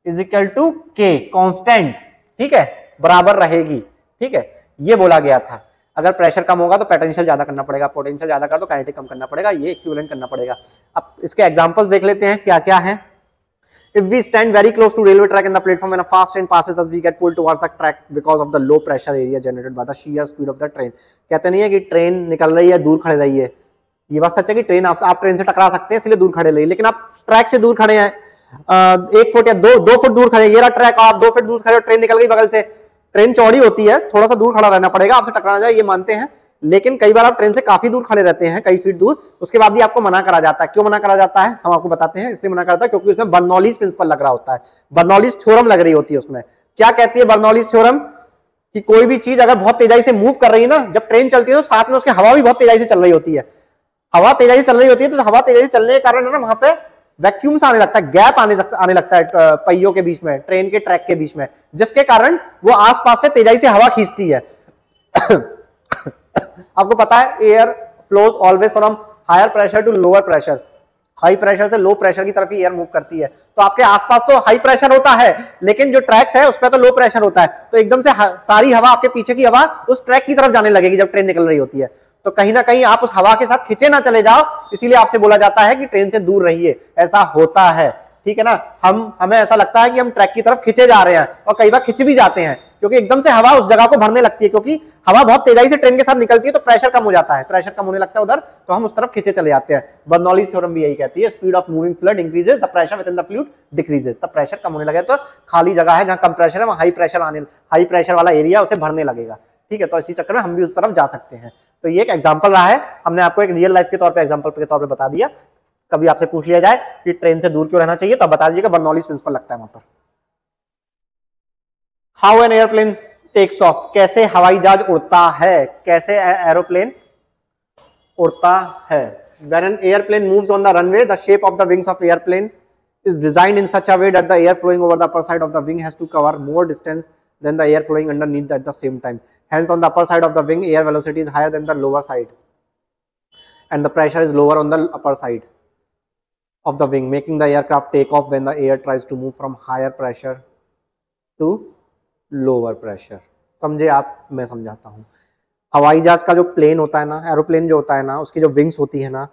S1: is equal to k constant, ठीक है, बराबर रहेगी, ठीक है। ये बोला गया था। अगर प्रेशर कम होगा तो पोटेंशियल ज्यादा करना पड़ेगा, पोटेंशियल ज्यादा कर तो काइनेटिक कम करना पड़ेगा, ये इक्विवेलेंट करना पड़ेगा। अब इसके एग्जांपल्स देख लेते हैं क्या क्या है। If we stand very close to railway track and the platform when a fast train passes us, we get pulled towards the track because of the low pressure area generated by the sheer speed of the train. कहते नहीं है कि ट्रेन निकल रही है, दूर खड़े रहिए। ये बात सच है कि ट्रेन आप ट्रेन से टकरा सकते हैं, इसलिए दूर खड़े रहिए, लेकिन आप ट्रैक से दूर खड़े हैं, 1 फुट या 2 फुट दूर खड़े हैं, ये रहा ट्रैक, आप 2 फुट दूर खड़े हो, ट्रेन निकल गई बगल से। ट्रेन चौड़ी होती है, थोड़ा सा दूर खड़ा रहना पड़ेगा, आपसे टकरा जाए, ये मानते हैं, लेकिन कई बार आप ट्रेन से काफी दूर खड़े रहते हैं, कई फीट दूर, उसके बाद भी आपको मना करा जाता है। क्यों मना करा जाता है हम आपको बताते हैं। इसलिए मना करता है क्योंकि उसमें बर्नौलीज प्रिंसिपल लग रहा होता है, बर्नौलीज थ्योरम लग रही होती है उसमें। क्या कहती है बर्नौलीज थ्योरम? कि कोई भी चीज अगर बहुत तेजाई से मूव कर रही है ना, जब ट्रेन चलती है तो साथ में उसकी हवा भी बहुत तेजाई से चल रही होती है। हवा तेजाई से चल रही होती है, तो हवा तेजाई से चलने के कारण ना वहां पे वैक्यूम्स आने लगता है, गैप आने लगता है पहियों के बीच में, ट्रेन के ट्रैक के बीच में, जिसके कारण वो आसपास से तेजाई से हवा खींचती है। आपको पता है air flows always from higher pressure to lower pressure, high pressure से लो प्रेशर की तरफ ही एयर मूव करती है। तो आपके आसपास तो हाई प्रेशर होता है, लेकिन जो ट्रैक्स है उस पर तो लो प्रेशर होता है, तो एकदम से सारी हवा, आपके पीछे की हवा उस ट्रैक की तरफ जाने लगेगी जब ट्रेन निकल रही होती है। तो कहीं ना कहीं आप उस हवा के साथ खिंचे ना चले जाओ, इसीलिए आपसे बोला जाता है कि ट्रेन से दूर रहिए। ऐसा होता है, ठीक है ना। हमें ऐसा लगता है कि हम ट्रैक की तरफ खिंचे जा रहे हैं, और कई बार खिंच भी जाते हैं, क्योंकि एकदम से हवा उस जगह को भरने लगती है, क्योंकि हवा बहुत तेजी से ट्रेन के साथ निकलती है तो प्रेशर कम हो जाता है, प्रेशर कम होने लगता है उधर, तो हम उस तरफ खींचे चले जाते हैं। बर्नौलीज थ्योरम भी यही कहती है, speed of moving fluid increases, the pressure within the fluid decreases. तब प्रेशर कम होने लगे तो खाली जगह है जहां कम प्रेशर है वहां हाई प्रेशर वाला एरिया उसे भरने लगेगा, ठीक है। तो इसी चक्कर में हम भी उस तरफ जा सकते हैं। तो ये एक एग्जांपल रहा है, हमने आपको एक रियल लाइफ के तौर पे एग्जांपल के तौर पे बता दिया। कभी आपसे पूछ लिया जाए कि ट्रेन से दूर क्यों रहना चाहिए तो आप बता दीजिएगा बर्नौलीज प्रिंसिपल लगता है वहां पर। How an airplane takes off, कैसे हवाई जहाज उड़ता है, कैसे एरोप्लेन उड़ता है। When an airplane moves on the runway, the shape of the wings of airplane is designed in such a way that the air flowing over the upper side of the wing has to cover more distance than the air flowing underneath at the same time. Hence, on the upper side of the wing, air velocity is higher than the lower side, and the pressure is lower on the upper side of the wing, making the aircraft take off when the air tries to move from higher pressure to lower pressure. समझे आप, मैं समझाता हूँ। हवाई जहाज का जो प्लेन होता है ना, एरोप्लेन जो होता है ना, उसकी जो विंग्स होती है ना,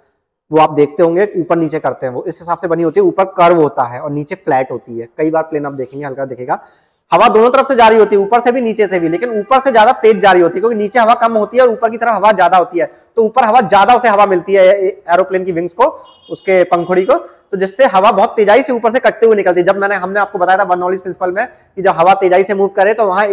S1: वो आप देखते होंगे ऊपर नीचे करते हैं, वो इस हिसाब से बनी होती है, ऊपर कर्व होता है और नीचे फ्लैट होती है। कई बार प्लेन आप देखेंगे, हल्का दिखेगा, हवा दोनों तरफ से जा रही होती है, ऊपर से भी नीचे से भी, लेकिन ऊपर से ज्यादा तेज जा रही होती है क्योंकि नीचे हवा कम होती है और ऊपर की तरफ हवा ज्यादा होती है, तो ऊपर हवा ज्यादा उसे हवा मिलती है एरोप्लेन की विंग्स को, उसके पंखुड़ी को, तो जिससे हवा बहुत तेजाई से ऊपर से कटते हुए निकलती है। जब हमने आपको बताया था बर्नौलीज प्रिंसिपल में कि जब हवा तेजाई से मूव करे तो वहां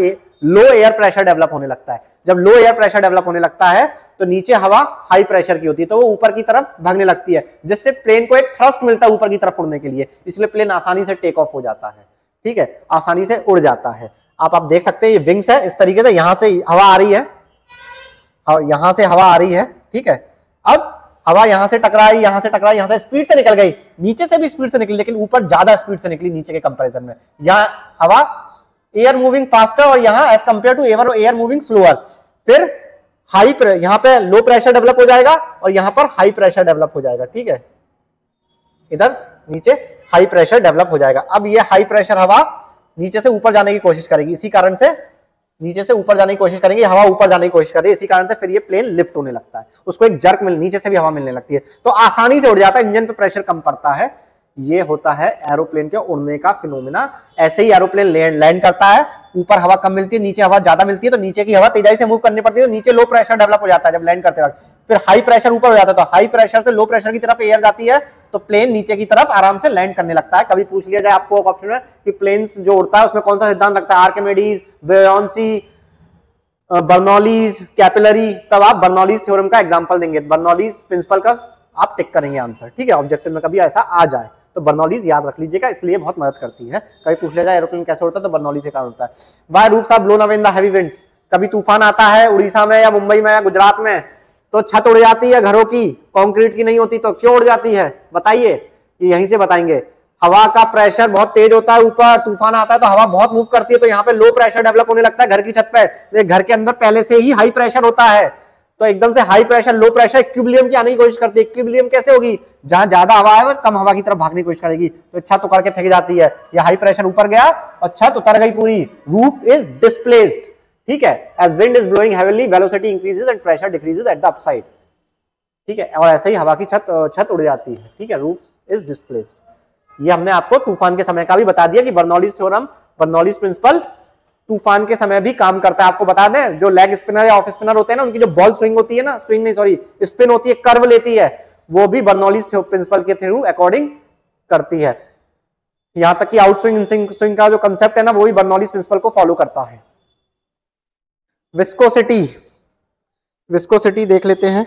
S1: लो एयर प्रेशर डेवलप होने लगता है। जब लो एयर प्रेशर डेवलप होने लगता है तो नीचे हवा हाई प्रेशर की होती है, तो वो ऊपर की तरफ भागने लगती है, जिससे प्लेन को एक थ्रस्ट मिलता है ऊपर की तरफ उड़ने के लिए, इसलिए प्लेन आसानी से टेक ऑफ हो जाता है, ठीक है, आसानी से उड़ जाता है। आप देख सकते हैं ये विंग्स है, इस तरीके से यहां से हवा आ रही है, यहां से हवा आ रही है, ठीक है। अब हवा यहां से टकराई, यहां से टकराई, यहां से स्पीड से निकल गई, नीचे से भी स्पीड से निकली, लेकिन ऊपर ज्यादा स्पीड से निकली नीचे के कंपैरिजन में। यहां हवा एयर मूविंग फास्टर और यहां as compare to air moving slower. फिर हाई यहां पे लो प्रेशर डेवलप हो जाएगा और यहां पर हाई प्रेशर डेवलप हो जाएगा, ठीक है, इधर नीचे हाई प्रेशर डेवलप हो जाएगा। अब ये हाई प्रेशर हवा नीचे से ऊपर जाने की कोशिश करेगी, इसी कारण से नीचे से ऊपर जाने की कोशिश करेंगे, हवा ऊपर जाने की कोशिश करेगी, इसी कारण से फिर ये प्लेन लिफ्ट होने लगता है, उसको एक जर्क नीचे से भी हवा मिलने लगती है, तो आसानी से उड़ जाता है, इंजन पे प्रेशर कम पड़ता है। ये होता है एरोप्लेन के उड़ने का फिनोमेना। ऐसे ही एरोप्लेन लैंड करता है, ऊपर हवा कम मिलती है, नीचे हवा ज्यादा मिलती है, तो नीचे की हवा तेजी से मूव करनी पड़ती है, तो नीचे लो प्रेशर डेवलप हो जाता है जब लैंड करते वक्त। फिर हाई प्रेशर ऊपर हो जाता है, तो हाई प्रेशर से लो प्रेशर की तरफ एयर जाती है, तो प्लेन नीचे की तरफ आराम से लैंड करने लगता है। कभी पूछ लिया जाए आपको ऑप्शन में कि प्लेन्स जो उड़ता है उसमें कौन सा सिद्धांत लगता है, आर्किमिडीज, बुयांसी, बर्नौलीज, कैपिलरी, तब आप बर्नौलीज थ्योरम का एग्जांपल देंगे, बर्नौलीज प्रिंसिपल का आप टिक करेंगे आंसर, ठीक है। ऑब्जेक्टिव में कभी ऐसा आ जाए तो बर्नौलीज याद रख लीजिएगा, इसलिए बहुत मदद करती है। कभी पूछ लिया जाए एरोप्लेन कैसे उड़ता है तो बर्नौलीज से कारण होता है। Why roofs are blown away in the heavy winds, कभी तूफान आता है उड़ीसा में या मुंबई में या गुजरात में तो छत उड़ जाती है घरों की, कंक्रीट की नहीं होती, तो क्यों उड़ जाती है बताइए, यहीं से बताएंगे। हवा का प्रेशर बहुत तेज होता है, ऊपर तूफान आता है तो हवा बहुत मूव करती है, तो यहाँ पे लो प्रेशर डेवलप होने लगता है घर की छत पे, घर के अंदर पहले से ही हाई प्रेशर होता है, तो एकदम से high pressure low pressure equilibrium की आने की कोशिश करती है। इक्विलिब्रियम कैसे होगी, जहां ज्यादा हवा है वो कम हवा की तरफ भागने की कोशिश करेगी, तो छत उकड़ के फेंक जाती है, या हाई प्रेशर ऊपर गया और छत उतर गई पूरी, रूफ इज डिस्प्लेस्ड, ठीक है। As wind is blowing heavily velocity increases and pressure decreases at the upside, ठीक है, और ऐसे ही हवा की छत उड़ जाती है, ठीक है, रूफ इज डिस्प्लेस्ड। ये हमने आपको तूफान के समय का भी बता दिया कि बर्नौलीज थ्योरम, बर्नौलीज प्रिंसिपल तूफान के समय भी काम करता है। आपको बता दें जो लेग स्पिनर या ऑफ स्पिनर होते हैं ना, उनकी जो बॉल स्विंग होती है ना, स्विंग नहीं सॉरी स्पिन होती है, कर्व लेती है, वो भी बर्नौलीज प्रिंसिपल के थ्रू अकॉर्डिंग करती है। यहां तक कि आउट स्विंग का जो कंसेप्ट है ना, वो भी बर्नौलीज प्रिंसिपल को फॉलो करता है। विस्कोसिटी, विस्कोसिटी देख लेते हैं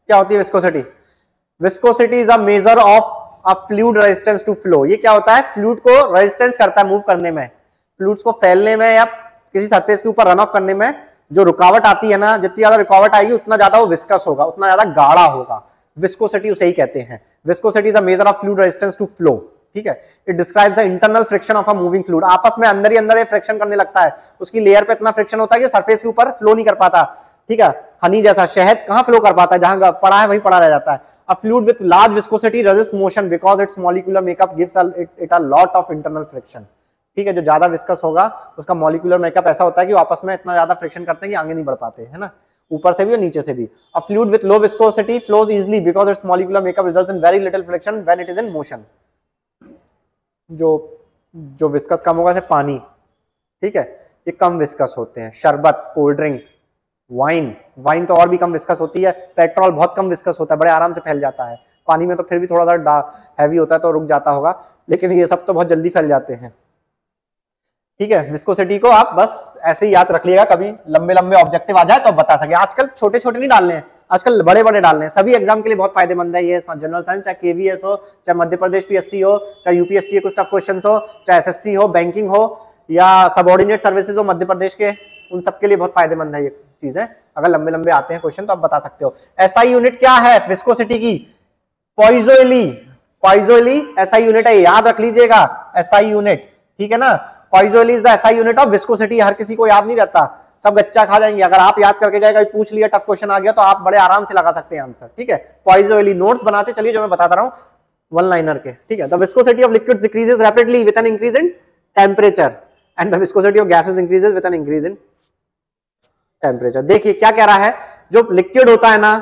S1: क्या होती है viscosity. Viscosity is a measure of a fluid resistance to flow. ये क्या होता है, फ्लूइड को रेजिस्टेंस करता है मूव करने में, फ्लूइड्स को फैलने में या किसी सरफेस के ऊपर रन ऑफ करने में जो रुकावट आती है ना, जितनी ज्यादा रुकावट आएगी उतना ज्यादा वो विस्कस होगा, उतना ज्यादा गाढ़ा होगा, विस्कोसिटी उसे ही कहते हैं। Viscosity is a measure of fluid resistance to flow, ठीक है। It describes the internal friction of a moving fluid, आपस में अंदर ही अंदर ये फ्रिक्शन करने लगता है, उसकी लेयर पे इतना फ्रिक्शन होता है कि सरफेस के ऊपर फ्लो नहीं कर पाता, ठीक है। हनी जैसा शहद कहां फ्लो कर पाता है, जहां पड़ा है वहीं पड़ा रह जाता है। A fluid with large viscosity resists motion because its molecular makeup gives it a lot of internal friction, ठीक है। जो ज्यादा विस्कस होगा उसका मॉलिक्यूलर मेकअप ऐसा होता है कि वो आपस में इतना ज्यादा फ्रिक्शन करते हैं कि आगे नहीं बढ़ पाते, है ना, ऊपर से भी और नीचे से भी। A fluid with low viscosity flows easily because its molecular makeup results in very little friction when it is in motion। जो जो विस्कस कम होगा जैसे पानी, ठीक है, ये कम विस्कस होते हैं। शरबत, कोल्ड ड्रिंक, वाइन तो और भी कम विस्कस होती है। पेट्रोल बहुत कम विस्कस होता है, बड़े आराम से फैल जाता है। पानी में तो फिर भी थोड़ा सा हैवी होता है तो रुक जाता होगा, लेकिन ये सब तो बहुत जल्दी फैल जाते हैं, ठीक है। विस्कोसिटी को आप बस ऐसे ही याद रख लिएगा, कभी लंबे लंबे ऑब्जेक्टिव आ जाए तो बता सके। आजकल छोटे छोटे नहीं डालने हैं, आजकल बड़े बड़े डालने हैं। सभी एग्जाम के लिए बहुत फायदेमंद है ये जनरल साइंस, चाहे केवीएस हो, चाहे मध्य प्रदेश पीएससी हो, चाहे यूपीएससी के कुछ टफ क्वेश्चन हो, चाहे एसएससी हो, बैंकिंग हो, या सबऑर्डिनेट सर्विसेज हो मध्य प्रदेश के, उन सबके लिए बहुत फायदेमंद है ये चीजें। अगर लंबे लंबे आते हैं क्वेश्चन तो आप बता सकते हो। एसआई यूनिट क्या है विस्कोसिटी की? पॉइजोइली एसआई यूनिट है, याद रख लीजिएगा, एसआई यूनिट, ठीक है ना। Poiseuille is the SI unit of viscosity. हर किसी को याद नहीं रहता, सब गच्चा खा जाएंगे। अगर आप याद करके गए, कभी पूछ लिया, टफ क्वेश्चन आ गया तो आप बड़े आराम से लगा सकते हैं आंसर, ठीक है। पॉइजोइली नोट्स बनाते चलिए जो मैं बताता रहा हूं वन लाइनर के, ठीक है। The viscosity of liquids decreases rapidly with an increase in temperature and the viscosity of gases increases with an increase in temperature. देखिए क्या कह रहा है, जो लिक्विड होता है ना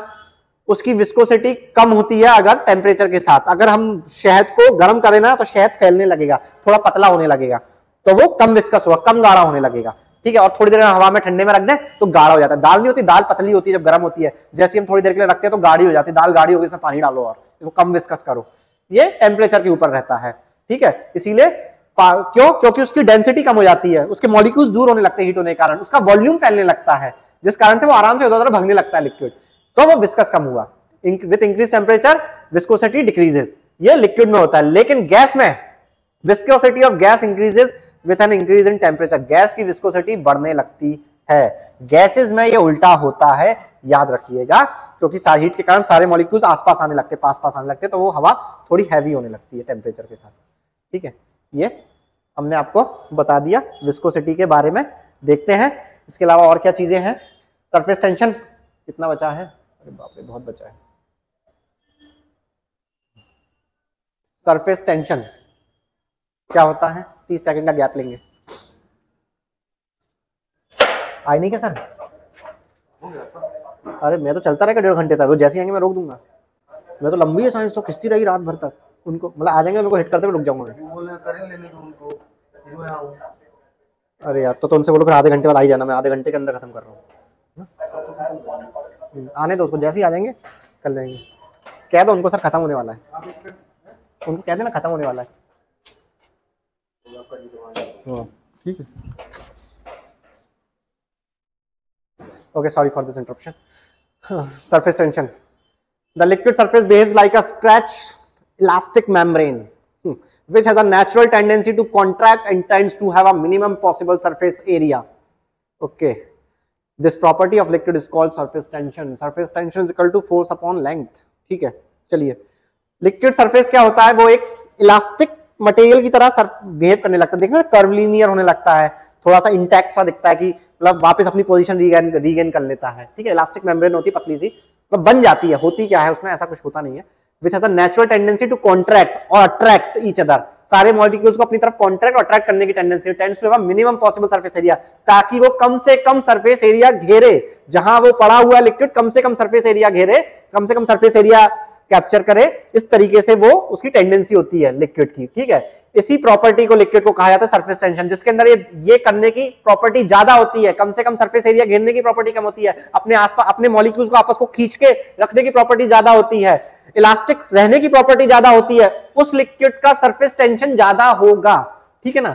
S1: उसकी विस्कोसिटी कम होती है अगर टेम्परेचर के साथ। अगर हम शहद को गर्म करें ना तो शहद फैलने लगेगा, थोड़ा पतला होने लगेगा, तो वो कम विस्कस होगा, कम गाढ़ा होने लगेगा, ठीक है। और थोड़ी देर हवा में ठंडे में रख दें तो गाढ़ा हो जाता है। दाल नहीं होती, दाल पतली होती है जब गर्म होती है, जैसे हम थोड़ी देर के लिए रखते हैं तो गाढ़ी हो जाती है। दाल गाढ़ी होगी, इसमें पानी डालो और इसको कम विस्कस करो, ये टेम्परेचर के ऊपर रहता है, ठीक है। इसीलिए क्यों? क्योंकि उसकी डेंसिटी कम हो जाती है, उसके मॉलिक्यूल्स दूर होने लगते हैं हीट होने के कारण, उसका वॉल्यूम फैलने लगता है, जिस कारण से वो आराम से उधर भगने लगता है लिक्विड, तो वो विस्कस कम हुआ। With increase temperature viscosity decreases, ये लिक्विड में होता है। लेकिन गैस में viscosity of gas increases with an increase in temperature, gas की विस्कोसिटी बढ़ने लगती है। गैसेस में ये उल्टा होता है, याद रखिएगा, क्योंकि सारी हीट के कारण सारे मॉलिक्यूल्स आसपास आने लगते, पास आने लगते, तो वो हवा थोड़ी हैवी होने लगती है टेम्परेचर के साथ, ठीक है। ये हमने आपको बता दिया विस्कोसिटी के बारे में। देखते हैं इसके अलावा और क्या चीजें हैं। सरफेस टेंशन कितना बचा है? अरे बाप रे, बहुत बचा है। सरफेस टेंशन क्या होता है? 30 सेकंड का गैप लेंगे। आए नहीं क्या सर? अरे मैं तो चलता रहेगा 1.5 घंटे तक, वो जैसे आएंगे मैं रोक दूंगा। मैं तो लंबी है साइंस तो खिंचती रही रात भर तक, उनको मतलब आ जाएंगे, मेरे को हिट करते हुए रुक जाऊंगा। अरे यार तो उनसे बोलो फिर आधे घंटे बाद आ ही जाना, मैं आधे घंटे के अंदर खत्म कर रहा हूँ। आने दो उसको, जैसे ही आ जाएंगे कर लेंगे। कह दो उनको सर खत्म होने वाला है, उनको कह देना खत्म होने वाला है, ठीक है। Okay, sorry for this interruption. Surface tension, the liquid surface behaves like a stretch elastic membrane which has a natural tendency to contract and tends to have a minimum possible surface area. Okay, this property of liquid is called surface tension. Surface tension is equal to force upon length. ठीक है, चलिए। लिक्विड सरफेस क्या होता है? वो एक इलास्टिक मटेरियल की तरह बिहेव करने लगता है। देखना कर्वलीनियर होने लगता है, थोड़ा सा इंटैक्ट सा दिखता है कि मतलब वापस अपनी पोजीशन रीगेन कर लेता है, ठीक है। इलास्टिक मेम्ब्रेन होती है पतली सी, मतलब बन जाती है, होती क्या है उसमें, ऐसा कुछ होता नहीं है। which has a natural tendency to contract or attract each other. सारे मॉलिक्यूल्स को अपनी तरफ कॉन्ट्रैक्ट और अट्रैक्ट करने की tendency, tends to have minimum possible surface area, ताकि वो कम से कम सरफेस एरिया घेरे, जहां वो पड़ा हुआ लिक्विड कम से कम सरफेस एरिया घेरे, कम से कम सरफेस एरिया कैप्चर करे। इस तरीके से वो उसकी टेंडेंसी होती है लिक्विड की, ठीक है। इसी प्रॉपर्टी को लिक्विड को कहा जाता है सरफेस टेंशन, जिसके अंदर ये करने की प्रॉपर्टी ज्यादा होती है, कम से कम सरफेस एरिया घेरने की प्रॉपर्टी कम होती है, अपने आसपास अपने मॉलिक्यूल्स को आपस को खींच के रखने की प्रॉपर्टी ज्यादा होती है, इलास्टिक रहने की प्रॉपर्टी ज्यादा होती है, उस लिक्विड का सरफेस टेंशन ज्यादा होगा, ठीक है ना।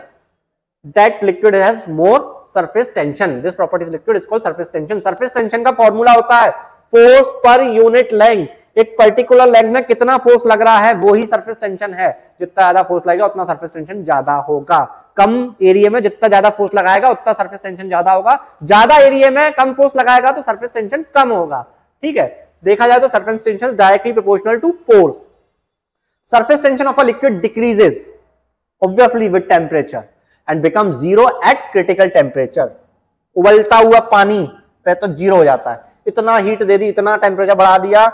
S1: That liquid has more surface tension, this property of liquid is called surface tension. Surface tension का फॉर्मूला होता है फोर्स पर यूनिट लेंथ, एक पर्टिकुलर लेंथ में कितना फोर्स लग रहा है वो ही सरफेस टेंशन है। जितना ज्यादा फोर्स लगेगा उतना सरफेस टेंशन ज्यादा होगा, कम एरिया में जितना ज्यादा फोर्स लगाएगा उतना सरफेस टेंशन ज्यादा होगा, ज्यादा एरिया में कम फोर्स लगाएगा तो सरफेस टेंशन कम होगा, ठीक है। देखा जाए तो surface tension is directly proportional to force. Surface tension of a liquid decreases obviously with temperature and become zero at critical temperature. उबलता हुआ पानी पे तो जीरो हो जाता है, इतना हीट दे दी, इतना टेम्परेचर बढ़ा दिया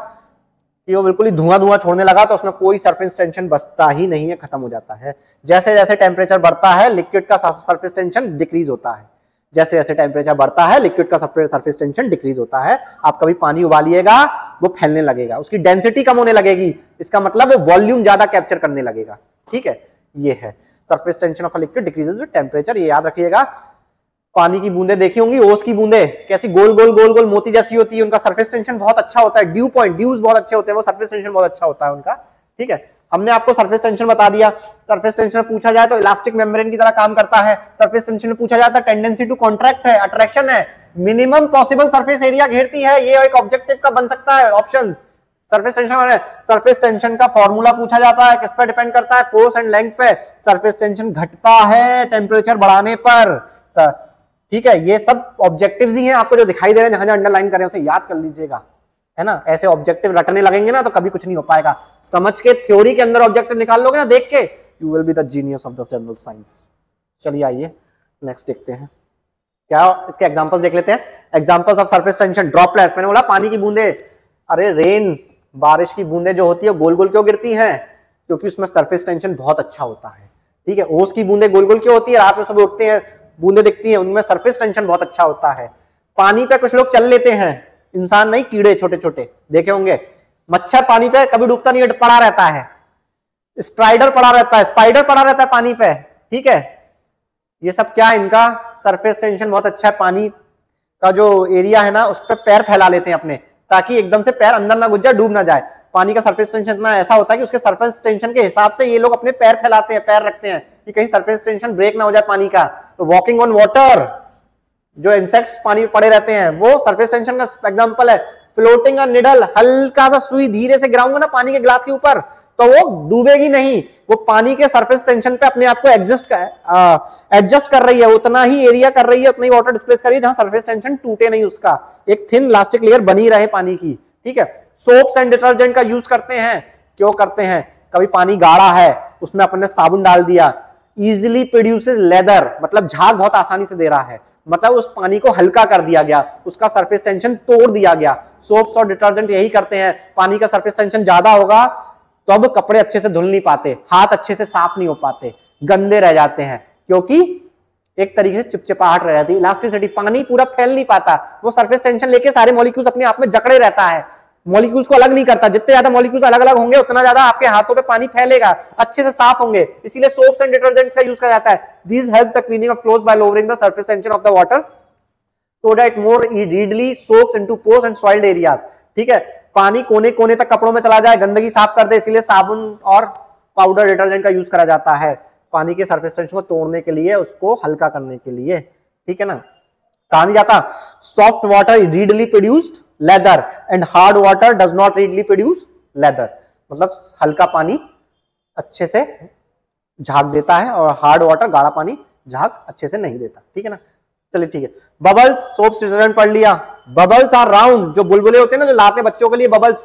S1: कि वो बिल्कुल ही धुआं छोड़ने लगा, तो उसमें कोई सरफेस टेंशन बचता ही नहीं है, खत्म हो जाता है। जैसे जैसे टेम्परेचर बढ़ता है लिक्विड का सरफेस टेंशन डिक्रीज होता है, जैसे जैसे टेम्परेचर बढ़ता है लिक्विड का सरफेस टेंशन डिक्रीज होता है। आप कभी पानी उबालिएगा वो फैलने लगेगा, उसकी डेंसिटी कम होने लगेगी, इसका मतलब वो वॉल्यूम ज्यादा कैप्चर करने लगेगा, ठीक है। ये है surface tension of a liquid decreases with temperature. ये याद रखिएगा। पानी की बूंदे देखी होंगी, ओस की बूंदे कैसी गोल गोल गोल गोल मोती जैसी होती है, उनका सरफेस टेंशन बहुत अच्छा होता है। ड्यू पॉइंट, ड्यूज बहुत अच्छे होते हैं, वो सरफेस टेंशन बहुत अच्छा होता है उनका। ठीक है, हमने आपको सरफेस टेंशन बता दिया। सरफेस टेंशन पूछा जाए तो इलास्टिक मेम्ब्रेन की तरह काम करता है। सरफेस टेंशन में पूछा जाता है टेंडेंसी टू कॉन्ट्रैक्ट है, अट्रैक्शन है, मिनिमम पॉसिबल सरफेस एरिया घेरती है। ये एक ऑब्जेक्टिव का बन सकता है option. Surface tension, surface tension का फॉर्मूला पूछा जाता है, किस पर डिपेंड करता है? फोर्स एंड लेंथ पे। सरफेस टेंशन घटता है टेम्परेचर बढ़ाने पर। ठीक है, ये सब ऑब्जेक्टिव्स ही हैं आपको जो दिखाई दे रहे हैं, जहां जहां अंडरलाइन कर रहे हैं उसे याद कर लीजिएगा, है ना। ऐसे ऑब्जेक्टिव रटने लगेंगे ना तो कभी कुछ नहीं हो पाएगा। समझ के थ्योरी के अंदर ऑब्जेक्टिव निकाल लोगे ना देख के, you will be the genius of the general science. चलिए आइए नेक्स्ट देखते हैं, क्या इसके एग्जांपल्स देख लेते हैं। Examples of surface tension, droplets. मैंने बोला पानी की बूंदे, अरे रेन, बारिश की बूंदे जो होती है गोल गोल क्यों गिरती हैं? क्योंकि उसमें सरफेस टेंशन बहुत अच्छा होता है। ठीक है, ओस की बूंदे गोल गोल क्यों होती है? रात में सुबह उठते हैं बूंदे दिखती हैं, उनमें सरफेस टेंशन बहुत अच्छा होता है। पानी पे कुछ लोग चल लेते हैं, इंसान नहीं, कीड़े छोटे छोटे देखे होंगे। मच्छर पानी पे कभी डूबता नहीं, पड़ा रहता है। स्पाइडर पड़ा रहता है, स्पाइडर पड़ा रहता है पानी पे। ठीक है, ये सब क्या है? इनका सरफेस टेंशन बहुत अच्छा है। पानी का जो एरिया है ना उस पर पैर फैला लेते हैं अपने, ताकि एकदम से पैर अंदर ना घुस जाए, डूब ना जाए। पानी का सरफेस टेंशन इतना ऐसा होता है कि उसके सरफेस टेंशन के हिसाब से ये लोग अपने पैर फैलाते हैं, पैर रखते हैं कि कहीं सरफेस टेंशन ब्रेक ना हो जाए पानी का। तो वॉकिंग ऑन वाटर, जो इंसेक्ट्स पानी में पड़े रहते हैं, वो सरफेस टेंशन का एग्जांपल है। फ्लोटिंग अ निडल, हल्का सा सुई धीरे से गिराऊंगा ना पानी के ग्लास के ऊपर तो वो डूबेगी नहीं, वो पानी के सरफेस टेंशन पे अपने आप को एडजस्ट कर रही है, उतना ही एरिया कर रही है, उतना ही वाटर डिस्प्लेस कर रही है जहां सरफेस टेंशन टूटे नहीं, उसका एक थिन इलास्टिक लेयर बनी रहे पानी की। ठीक है, सोप्स एंड डिटर्जेंट का यूज करते हैं। क्यों करते हैं? कभी पानी गाढ़ा है, उसमें अपन ने साबुन डाल दिया, इजिली प्रोड्यूसेस लेदर, मतलब झाग बहुत आसानी से दे रहा है, मतलब उस पानी को हल्का कर दिया गया, उसका सरफेस टेंशन तोड़ दिया गया। सोप्स और डिटर्जेंट यही करते हैं। पानी का सरफेस टेंशन ज्यादा होगा तो अब कपड़े अच्छे से धुल नहीं पाते, हाथ अच्छे से साफ नहीं हो पाते, गंदे रह जाते हैं, क्योंकि एक तरीके से चिपचिपाहट रह जाती है, इलास्टिसिटी, पानी पूरा फैल नहीं पाता, वो सरफेस टेंशन लेके सारे मॉलिक्यूल्स अपने आप में जकड़े रहता है, मॉलिक्यूल्स को अलग नहीं करता। जितने ज्यादा मॉलिक्यूल्स अलग अलग होंगे उतना ज्यादा आपके हाथों पे पानी फैलेगा, अच्छे से साफ होंगे, इसीलिए सोप्स एंड डिटर्जेंट्स का यूज किया जाता है। This helps the cleaning of clothes bye lowering the surface tension of the water so that more readily soaks into pores and soiled areas। ठीक है, पानी कोने कोने तक कपड़ों में चला जाए, गंदगी साफ कर दे, इसीलिए साबुन और पाउडर डिटर्जेंट का यूज करा जाता है पानी के सरफेस टेंशन को तोड़ने के लिए, उसको हल्का करने के लिए। ठीक है ना, कहा नहीं जाता soft water readily produced leather and hard water does not readily produce leather, मतलब हल्का पानी अच्छे से झाग देता है और हार्ड वाटर, गाढ़ा पानी, झाग अच्छे से नहीं देता। ठीक है ना, चलिए ठीक है। बबल्स, सोप डिटर्जेंट पढ़ लिया। बबल्स आर राउंड, जो बुलबुले होते हैं ना जो लाते बच्चों के लिए बबल्स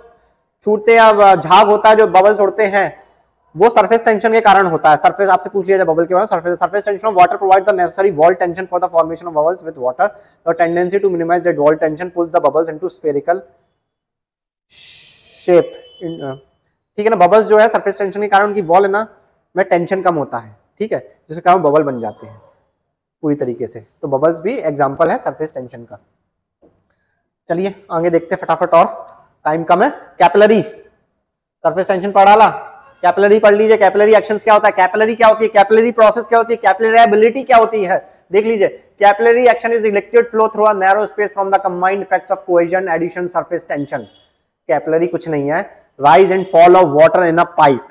S1: छूटते हैं, झाग होता है जो बबल्स उड़ते हैं, वो सरफेस टेंशन के कारण होता है। सरफेस आपसे पूछ लिया जाए बबल के बारे में, surface tension of water provides the necessary wall tension for the formation of bubbles with water, the tendency to minimize that wall tension pulls the bubbles into spherical shape. ठीक है ना, बबल्स जो है सरफेस टेंशन के कारण उनकी वॉल है ना में टेंशन कम होता है। ठीक है, जिसके कारण बबल बन जाते हैं पूरी तरीके से, तो बबल्स भी एग्जांपल है सरफेस टेंशन का। चलिए आगे देखते हैं फटाफट, और टाइम कम है। कैपिलरी, सरफेस टेंशन पढ़ डाला, कैपिलरी पढ़ लीजिए। कैपिलरी एक्शंस क्या होता है, कैपिलरी क्या होती है, कैपिलरी प्रोसेस क्या होती है, कैपिलरीबिलिटी क्या होती है, देख लीजिए। Capillary action is liquid flow through a narrow space from the combined effects of cohesion, adhesion, surface tension. Capillary कुछ नहीं है, rise and fall of water in a pipe,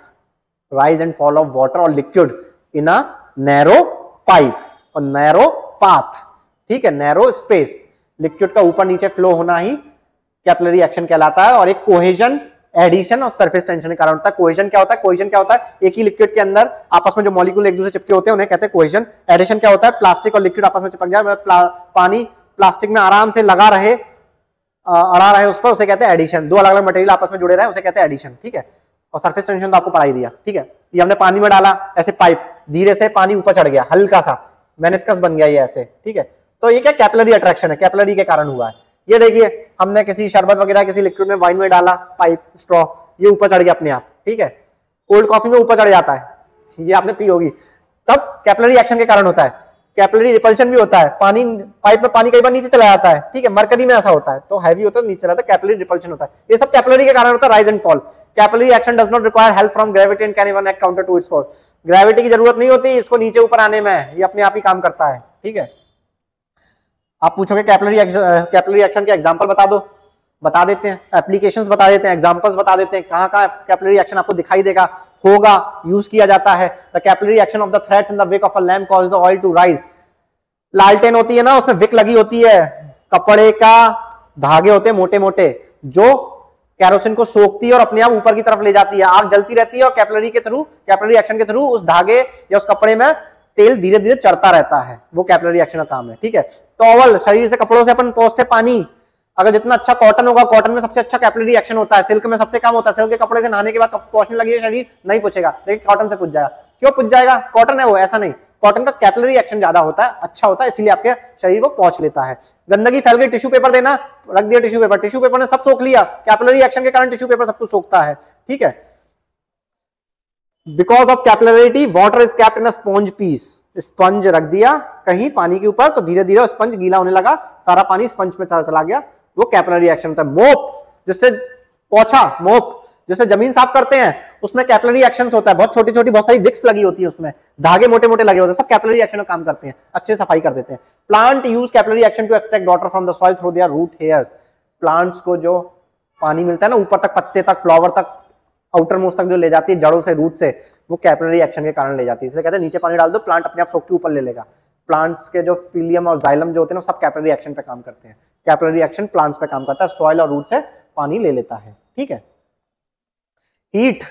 S1: rise and fall of water और liquid in a narrow pipe और नैरो पाथ। ठीक है, नैरो स्पेस, लिक्विड का ऊपर नीचे फ्लो होना ही कैपिलरी एक्शन कहलाता है, और एक कोहेजन, एडिशन और सरफेस टेंशन के कारण होता है। कोहेजन क्या होता है, कोहेजन क्या होता है, एक ही लिक्विड के अंदर आपस में जो मॉलिक्यूल एक दूसरे चिपके होते हैं उन्हें कहते हैं कोहेजन। एडिशन क्या होता है, प्लास्टिक और लिक्विड आपस में चिपक जाए, पानी प्लास्टिक में आराम से लगा रहे, अड़ा रहे उस पर, उसे कहते हैं एडिशन। दो अलग अलग मटेरियल आपस में जुड़े रहे, उसे कहते हैं एडिशन। ठीक है, और सरफेस टेंशन तो आपको पढ़ा ही दिया। ठीक है, ये हमने पानी में डाला, ऐसे पाइप धीरे से पानी ऊपर चढ़ गया, हल्का सा मेनिस्कस बन गया ये ऐसे। ठीक है, तो ये क्या कैपिलरी अट्रैक्शन है, कैपिलरी के कारण हुआ है। ये देखिए, हमने किसी शरबत वगैरह किसी लिक्विड में, वाइन में डाला, पाइप स्ट्रॉ, ये ऊपर चढ़ गया अपने आप। ठीक है, कोल्ड कॉफी में ऊपर चढ़ जाता है, ये आपने पी होगी, तब कैपिलरी एक्शन के कारण होता है। कैपिलरी रिपल्शन भी होता है, पानी, पाइप में पानी कई बार नीचे चला जाता है। ठीक है, मरकरी में ऐसा होता है, तो हैवी होता है नीचे चला जाता है, कैपिलरी रिपल्शन होता है। ये सब कैपिलरी के कारण होता है, rise and fall. Capillary action does not require help from gravity and can even act counter to its force. Gravity की जरूरत नहीं होती इसको नीचे ऊपर आने में, ये अपने आप ही काम करता है। ठीक है, आप पूछोगे कैपिलरी एक्शन के एग्जांपल बता दो, बता देते हैं, एप्लीकेशंस बता देते हैं, एग्जांपल्स बता देते हैं, कहां कहां कैपिलरी एक्शन आपको दिखाई देगा, होगा, यूज किया जाता है। The capillary action of the threads in the wick of a lamp cause the oil to rise. लालटेन होती है ना, उसमें विक लगी होती है, कपड़े का धागे होते हैं मोटे मोटे, जो कैरोसिन को सोखती है और अपने आप ऊपर की तरफ ले जाती है, आग जलती रहती है और कैपिलरी के थ्रू, कैपिलरी एक्शन के थ्रू उस धागे या उस कपड़े में तेल धीरे धीरे चढ़ता रहता है, वो कैपिलरी एक्शन का काम है। ठीक है, टॉवल, शरीर से कपड़ों से अपन पोंछते पानी, अगर जितना अच्छा कॉटन होगा, कॉटन में सबसे अच्छा कैपिलरी एक्शन होता है, सिल्क में सबसे कम होता है, सिल्क के कपड़े से नहाने के बाद पोंछने लगी है शरीर, नहीं पूछेगा, लेकिन कॉटन से पूछ जाएगा। क्यों पूछ जाएगा? कॉटन है वो, ऐसा नहीं, कॉटन का कैपिलरी एक्शन ज्यादा होता है, अच्छा होता है, इसलिए आपके शरीर को पोंछ लेता है। गंदगी फैल गई, टिश्यू पेपर देना, रख दिया टिश्यू पेपर, टिश्यू पेपर ने सब सोख लिया, कैपिलरी एक्शन के कारण टिश्यू पेपर सब कुछ सोखता है। ठीक है, because of capillarity water is kept in a sponge piece. Sponge रख दिया कहीं पानी के ऊपर तो धीरे धीरे स्पंज गीला होने लगा, सारा पानी स्पंज में चला गया, वो कैपिलरी एक्शन होता है। मोप, जिससे पोछा, मोप जिससे जमीन साफ करते हैं, उसमें कैपिलरी एक्शन होता है, बहुत छोटी छोटी बहुत सारी विक्स लगी होती है, उसमें धागे मोटे मोटे लगे होते हैं, सब कैपिलरी एक्शन में काम करते हैं, अच्छे सफाई कर देते हैं। Plant use capillary action to extract water from the soil through their root hairs. Plants को जो पानी मिलता है ना ऊपर तक, पत्ते तक, फ्लावर तक, आउटर मोस्ट तक जो ले जाती है जड़ों से, रूट से, वो कैपिलरी एक्शन के कारण ले जाती है। इसलिए कहते हैं नीचे पानी डाल दो, प्लांट अपने आप सोख के ऊपर ले लेगा। प्लांट्स के जो फिलियम और जाइलम जो होते हैं ना, सब कैपिलरी एक्शन पे काम करते हैं। कैपिलरी एक्शन प्लांट्स पे काम करता है, सॉइल और रूट से पानी ले लेता है। ठीक है, हीट,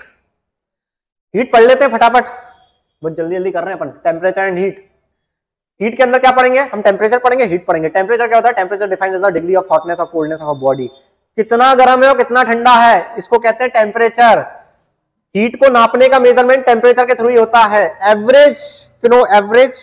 S1: हीट पढ़ लेते हैं फटाफट, बहुत जल्दी जल्दी कर रहे हैं अपन। Temperature and heat. हीट के अंदर क्या पढ़ेंगे हम? टेम्परेचर पढ़ेंगे, हीट पढ़ेंगे। टेम्परेचर क्या होता है? Temperature defined as the degree of hotness और कोल्डनेस ऑफ अ बॉडी। कितना गर्म है और कितना ठंडा है, इसको कहते हैं टेम्परेचर। हीट को नापने का मेजरमेंट टेम्परेचर के थ्रू ही होता है। Average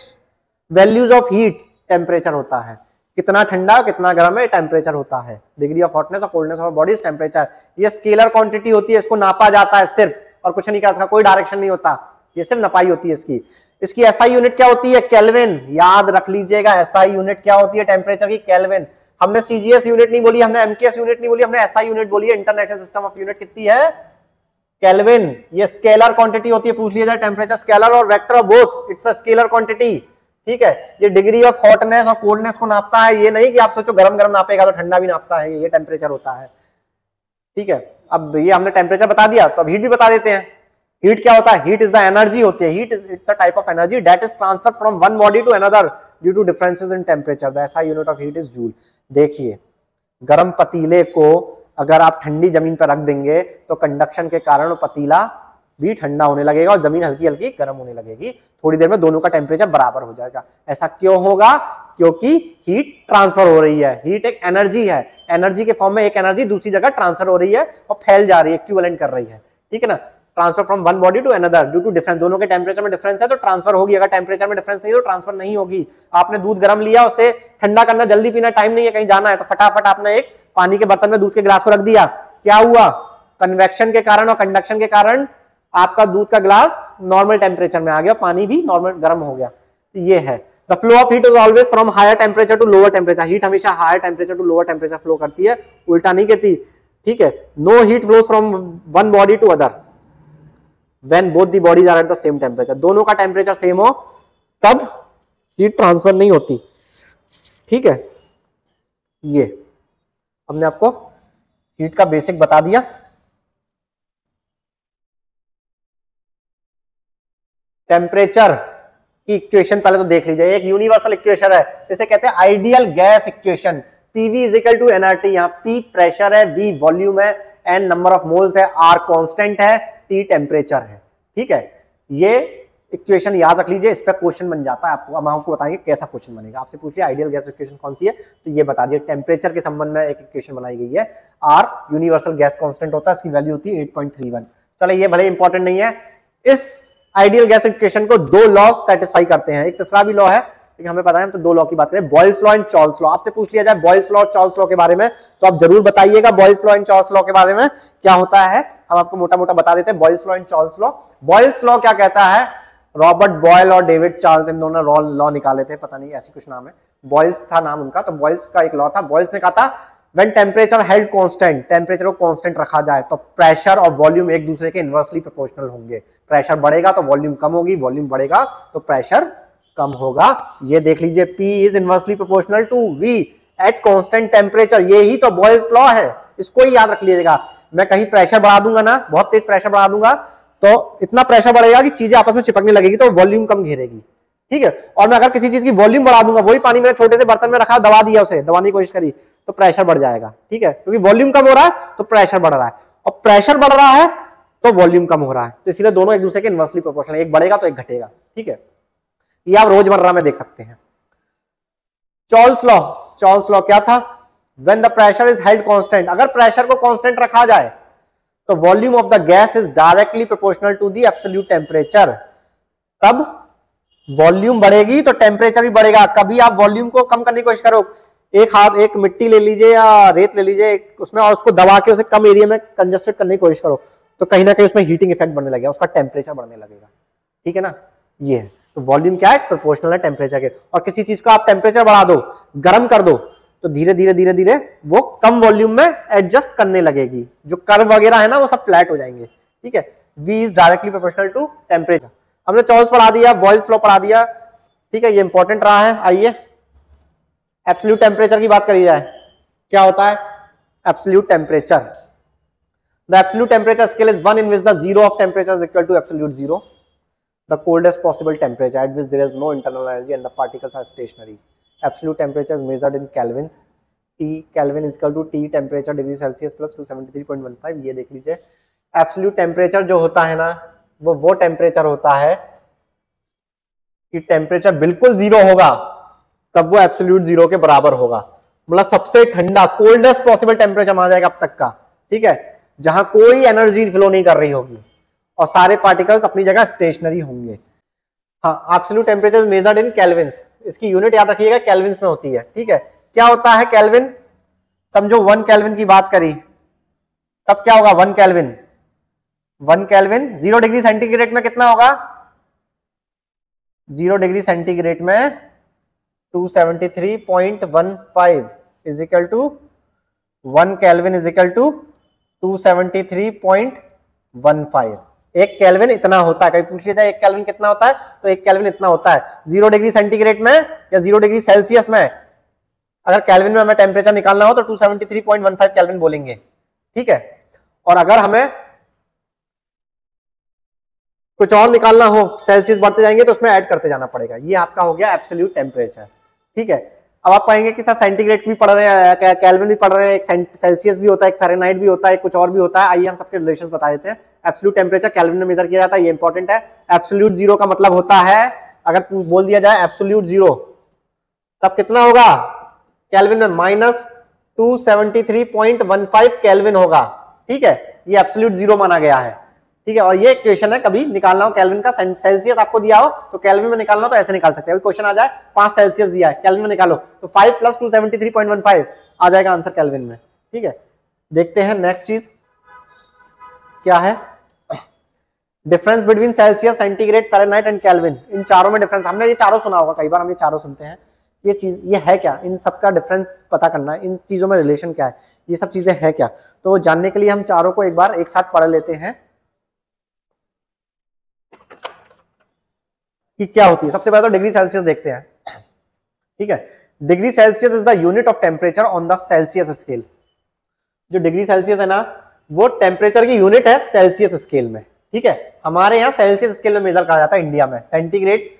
S1: values of heat temperature होता है, कितना ठंडा कितना गर्म है टेम्परेचर होता है। डिग्री ऑफ हॉटनेस और coldness of body is temperature. ये स्केलर क्वांटिटी होती है, इसको नापा जाता है सिर्फ, और कुछ नहीं कर, इसका कोई डायरेक्शन नहीं होता, ये सिर्फ नपाई होती है इसकी। इसकी एसआई यूनिट क्या होती है? केल्विन। याद रख लीजिएगा, एसआई यूनिट क्या होती है टेम्परेचर की? केल्विन। हमने सीजीएस यूनिट नहीं बोली, हमने एमकेएस यूनिट नहीं बोली, हमने एसआई यूनिट बोली है, इंटरनेशनल सिस्टम ऑफ यूनिट। कितनी है? केल्विन। ये स्केलर क्वांटिटी होती है, पूछ लिया जाए टेम्परेचर स्केलर और vector of both, it's a scalar quantity. ठीक है, ये डिग्री ऑफ हॉटनेस और कोल्डनेस को नापता है, ये नहीं कि आप सोचो गरम गरम नापेगा तो ठंडा भी नापता है, ये टेम्परेचर होता है। ठीक है, अब ये हमने टेम्परेचर बता दिया, तो अब हीट भी बता देते हैं। हीट क्या होता है? हीट इज द एनर्जी होती है, heat is it's a type of energy that is transferred from one body to another due to differences in temperature. The SI unit of heat is joule. देखिए, गरम पतीले को अगर आप ठंडी जमीन पर रख देंगे तो कंडक्शन के कारण पतीला भी ठंडा होने लगेगा और जमीन हल्की हल्की गर्म होने लगेगी, थोड़ी देर में दोनों का टेम्परेचर बराबर हो जाएगा। ऐसा क्यों होगा? क्योंकि हीट ट्रांसफर हो रही है। हीट एक एनर्जी है, एनर्जी के फॉर्म में एक एनर्जी दूसरी जगह ट्रांसफर हो रही है और फैल जा रही है, इक्विवेलेंट कर रही है। ठीक है ना, transfer from one body to another due to difference. दोनों के टेम्परेचर में डिफरेंस है तो ट्रांसफर होगी, अगर टेम्परेचर में डिफरेंस नहीं तो ट्रांसफर नहीं होगी। आपने दूध गर्म लिया, उसे ठंडा करना, जल्दी पीना, टाइम नहीं है, कहीं जाना है, तो फटाफट आपने एक पानी के बर्तन में दूध के गिलास को रख दिया, क्या हुआ? कन्वेक्शन के कारण और कंडक्शन के कारण आपका दूध का ग्लास नॉर्मल टेम्परेचर में आ गया, पानी भी नॉर्मल गर्म हो गया। ये है the flow of heat is always from higher temperature to lower temperature. Heat हमेशा higher temperature to lower temperature flow करती है, उल्टा नहीं करती। ठीक है, no heat flows from one body to other when both the bodies are at the same temperature. दोनों का टेम्परेचर सेम हो तब हीट ट्रांसफर नहीं होती। ठीक है, ये हमने आपको हीट का बेसिक बता दिया। टेम्परेचर की इक्वेशन पहले तो देख लीजिए, एक यूनिवर्सल इक्वेशन है, जिसे कहते हैं ideal gas equation. PV is equal to NRT. यहाँ पी प्रेशर है, वी वॉल्यूम है, एन नंबर ऑफ मोल्स है, आर कांस्टेंट है, टी टेम्परेचर है। ठीक है, ये इक्वेशन याद रख लीजिए, इस पर क्वेश्चन बन जाता है आपको। अब हम आपको बताएंगे कैसा क्वेश्चन बनेगा। आपसे पूछ लिया आइडियल गैस इक्वेशन कौन सी है, तो ये बता दिए। टेम्परेचर के संबंध में एक इक्वेशन बनाई गई है, आर यूनिवर्सल गैस कांस्टेंट होता है, इसकी वैल्यू होती है 8.31। चलो, ये भले इंपॉर्टेंट नहीं है। इस आइडियल गैस इक्वेशन को दो लॉ सेटिस्फाई करते हैं, एक तीसरा भी लॉ है, लेकिन हमें पता है हम तो दो लॉ की बात करें, Boyle's law and Charles law. आपसे पूछ लिया जाए बॉयल्स लॉ और चार्ल्स लॉ के बारे में, तो आप जरूर बताइएगा Boyle's law and Charles law के बारे में क्या होता है। हम आपको मोटा मोटा बता देते हैं Boyle's law and Charles law. Boyle's law क्या कहता है? रॉबर्ट बॉयल और डेविड चार्ल्स, इन दोनों ने लॉ निकाले थे, पता नहीं ऐसी कुछ नाम है, बॉयल्स था नाम उनका। तो बॉयल्स का एक लॉ था, बॉयल्स ने कहा था when temperature held constant, temperature को कांस्टेंट रखा जाए तो प्रेशर और वॉल्यूम एक दूसरे के इनवर्सली प्रोपोर्शनल होंगे। प्रेशर बढ़ेगा तो वॉल्यूम कम होगी, वॉल्यूम बढ़ेगा तो प्रेशर कम होगा। ये देख लीजिए, P is inversely proportional to V at constant temperature. यही तो बॉयल्स लॉ है, इसको ही याद रख लीजिएगा। मैं कहीं प्रेशर बढ़ा दूंगा ना, बहुत तेज प्रेशर बढ़ा दूंगा तो इतना प्रेशर बढ़ेगा कि चीजें आपस में चिपकने लगेगी तो वॉल्यूम कम घेरेगी, ठीक है। और मैं अगर किसी चीज की वॉल्यूम बढ़ा दूंगा, वही पानी मैंने छोटे से बर्तन में रखा, दबा दिया, उसे दबाने की कोशिश करी तो प्रेशर बढ़ जाएगा, ठीक है, क्योंकि वॉल्यूम कम हो रहा है तो प्रेशर बढ़ रहा है, और प्रेशर बढ़ रहा है तो वॉल्यूम कम हो रहा है, तो इसलिए दोनों एक दूसरे के इनवर्सली प्रोपोर्शनल, एक बढ़ेगा तो एक घटेगा, ठीक है। ये आप रोजमर्रा में देख सकते हैं। चार्ल्स लॉ, चार्ल्स लॉ क्या था? When the pressure is held constant, अगर प्रेशर को कांस्टेंट रखा जाए तो volume of the gas is directly proportional to the absolute temperature. तब वॉल्यूम बढ़ेगी तो टेम्परेचर भी बढ़ेगा। कभी आप वॉल्यूम को कम करने की कोशिश करो, एक मिट्टी ले लीजिए या रेत ले लीजिए उसमें, और उसको दबा के उसे कम एरिया में कंजस्टेड करने की कोशिश करो तो कहीं ना कहीं उसमें हीटिंग इफेक्ट बढ़ने लगेगा, उसका टेम्परेचर बढ़ने लगेगा, ठीक है ना। ये है तो वॉल्यूम क्या है? प्रोपोर्शनल है टेम्परेचर के। और किसी चीज को आप टेम्परेचर बढ़ा दो, गर्म कर दो, तो धीरे धीरे धीरे धीरे वो कम वॉल्यूम में एडजस्ट करने लगेगी, जो कर्व वगैरह है ना वो सब फ्लैट हो जाएंगे, ठीक है। V is directly proportional to temperature. हमने चार्ल्स पढ़ा दिया, बॉयल्स लॉ पढ़ा दिया, ठीक है, ये इंपॉर्टेंट रहा है। आइए एब्सोल्यूट टेम्परेचर की बात करी जाए। क्या होता है absolute temperature? The absolute temperature scale is one in which the zero of temperature is equal to absolute zero, the coldest possible temperature at which there is no internal energy and the particles are stationary. Absolute temperature is measured in kelvins. T Kelvin is equal to T temperature degree Celsius plus 273.15. ये देख लीजिए, एब्सोल्यूट टेम्परेचर जो होता है ना वो टेम्परेचर होता है कि टेम्परेचर बिल्कुल जीरो होगा तब वो एब्सोल्यूट जीरो के बराबर होगा। मतलब सबसे ठंडा कोल्डेस्ट पॉसिबल टेम्परेचर माना जाएगा अब तक का, ठीक है, जहां कोई एनर्जी फ्लो नहीं कर रही होगी और सारे पार्टिकल्स अपनी जगह स्टेशनरी होंगे। हाँ, absolute temperature measured in Kelvin's, इसकी यूनिट याद रखिएगा केल्विन्स में होती है, ठीक है। क्या होता है केल्विन? समझो 1 केल्विन की बात करी तब क्या होगा 1 केल्विन? 1 केल्विन 0 डिग्री सेंटीग्रेड में कितना होगा? 0 डिग्री सेंटीग्रेड में 273.15 is equal to 1 kelvin is equal to 273.15। एक केल्विन इतना होता है, कभी पूछ लिया जाए एक केल्विन कितना होता है तो एक केल्विन इतना होता है। 0 डिग्री सेंटीग्रेड में या 0 डिग्री सेल्सियस में अगर केल्विन में हमें टेम्परेचर निकालना हो तो 273.15 केल्विन बोलेंगे, ठीक है। और अगर हमें कुछ और निकालना हो, सेल्सियस बढ़ते जाएंगे तो उसमें ऐड करते जाना पड़ेगा। ये आपका हो गया एब्सोल्यूट टेम्परेचर, ठीक है। अब आप पाएंगे कि सर सेंटीग्रेड भी पढ़ रहे हैं, केल्विन भी पढ़ रहे हैं, एक सेल्सियस भी होता है, एक फ़ारेनहाइट भी होता है, कुछ और भी होता है। आइए हम सबके रिलेशंस बता देते हैं। एब्सोल्यूट टेम्परेचर केल्विन में मेजर किया जाता है, ये इंपॉर्टेंट है। एब्सोल्यूट जीरो का मतलब होता है, अगर बोल दिया जाए एब्सोल्यूट जीरो तब कितना होगा केल्विन में? -273.15 केल्विन होगा, ठीक है। ये एब्सोल्यूट जीरो माना गया है, ठीक है। और ये क्वेश्चन है, कभी निकालना हो केल्विन का, सेल्सियस आपको दिया हो तो केल्विन में निकालना हो तो ऐसे निकाल सकते हैं। अभी क्वेश्चन आ जाए 5 सेल्सियस दिया है, केल्विन में निकालो तो 5 + 273.15 आ जाएगा आंसर केल्विन में, ठीक है। देखते हैं नेक्स्ट चीज क्या है, difference between Celsius, centigrade, Fahrenheit and Kelvin. इन चारों में डिफरेंस, हमने ये चारों सुना होगा, कई बार हम ये चारों सुनते हैं। ये चीज ये है क्या, इन सबका डिफरेंस पता करना है, इन चीजों में रिलेशन क्या है, ये सब चीजें हैं क्या, तो जानने के लिए हम चारों को एक बार एक साथ पढ़ लेते हैं कि क्या होती है। सबसे पहले तो डिग्री सेल्सियस देखते हैं, ठीक है। Degree Celsius is the unit of temperature on the Celsius scale. जो डिग्री सेल्सियस है ना वो टेम्परेचर की यूनिट है सेल्सियस स्केल में, ठीक है। हमारे यहाँ सेल्सियस स्केल में मेजर करा जाता है इंडिया में। सेंटीग्रेड,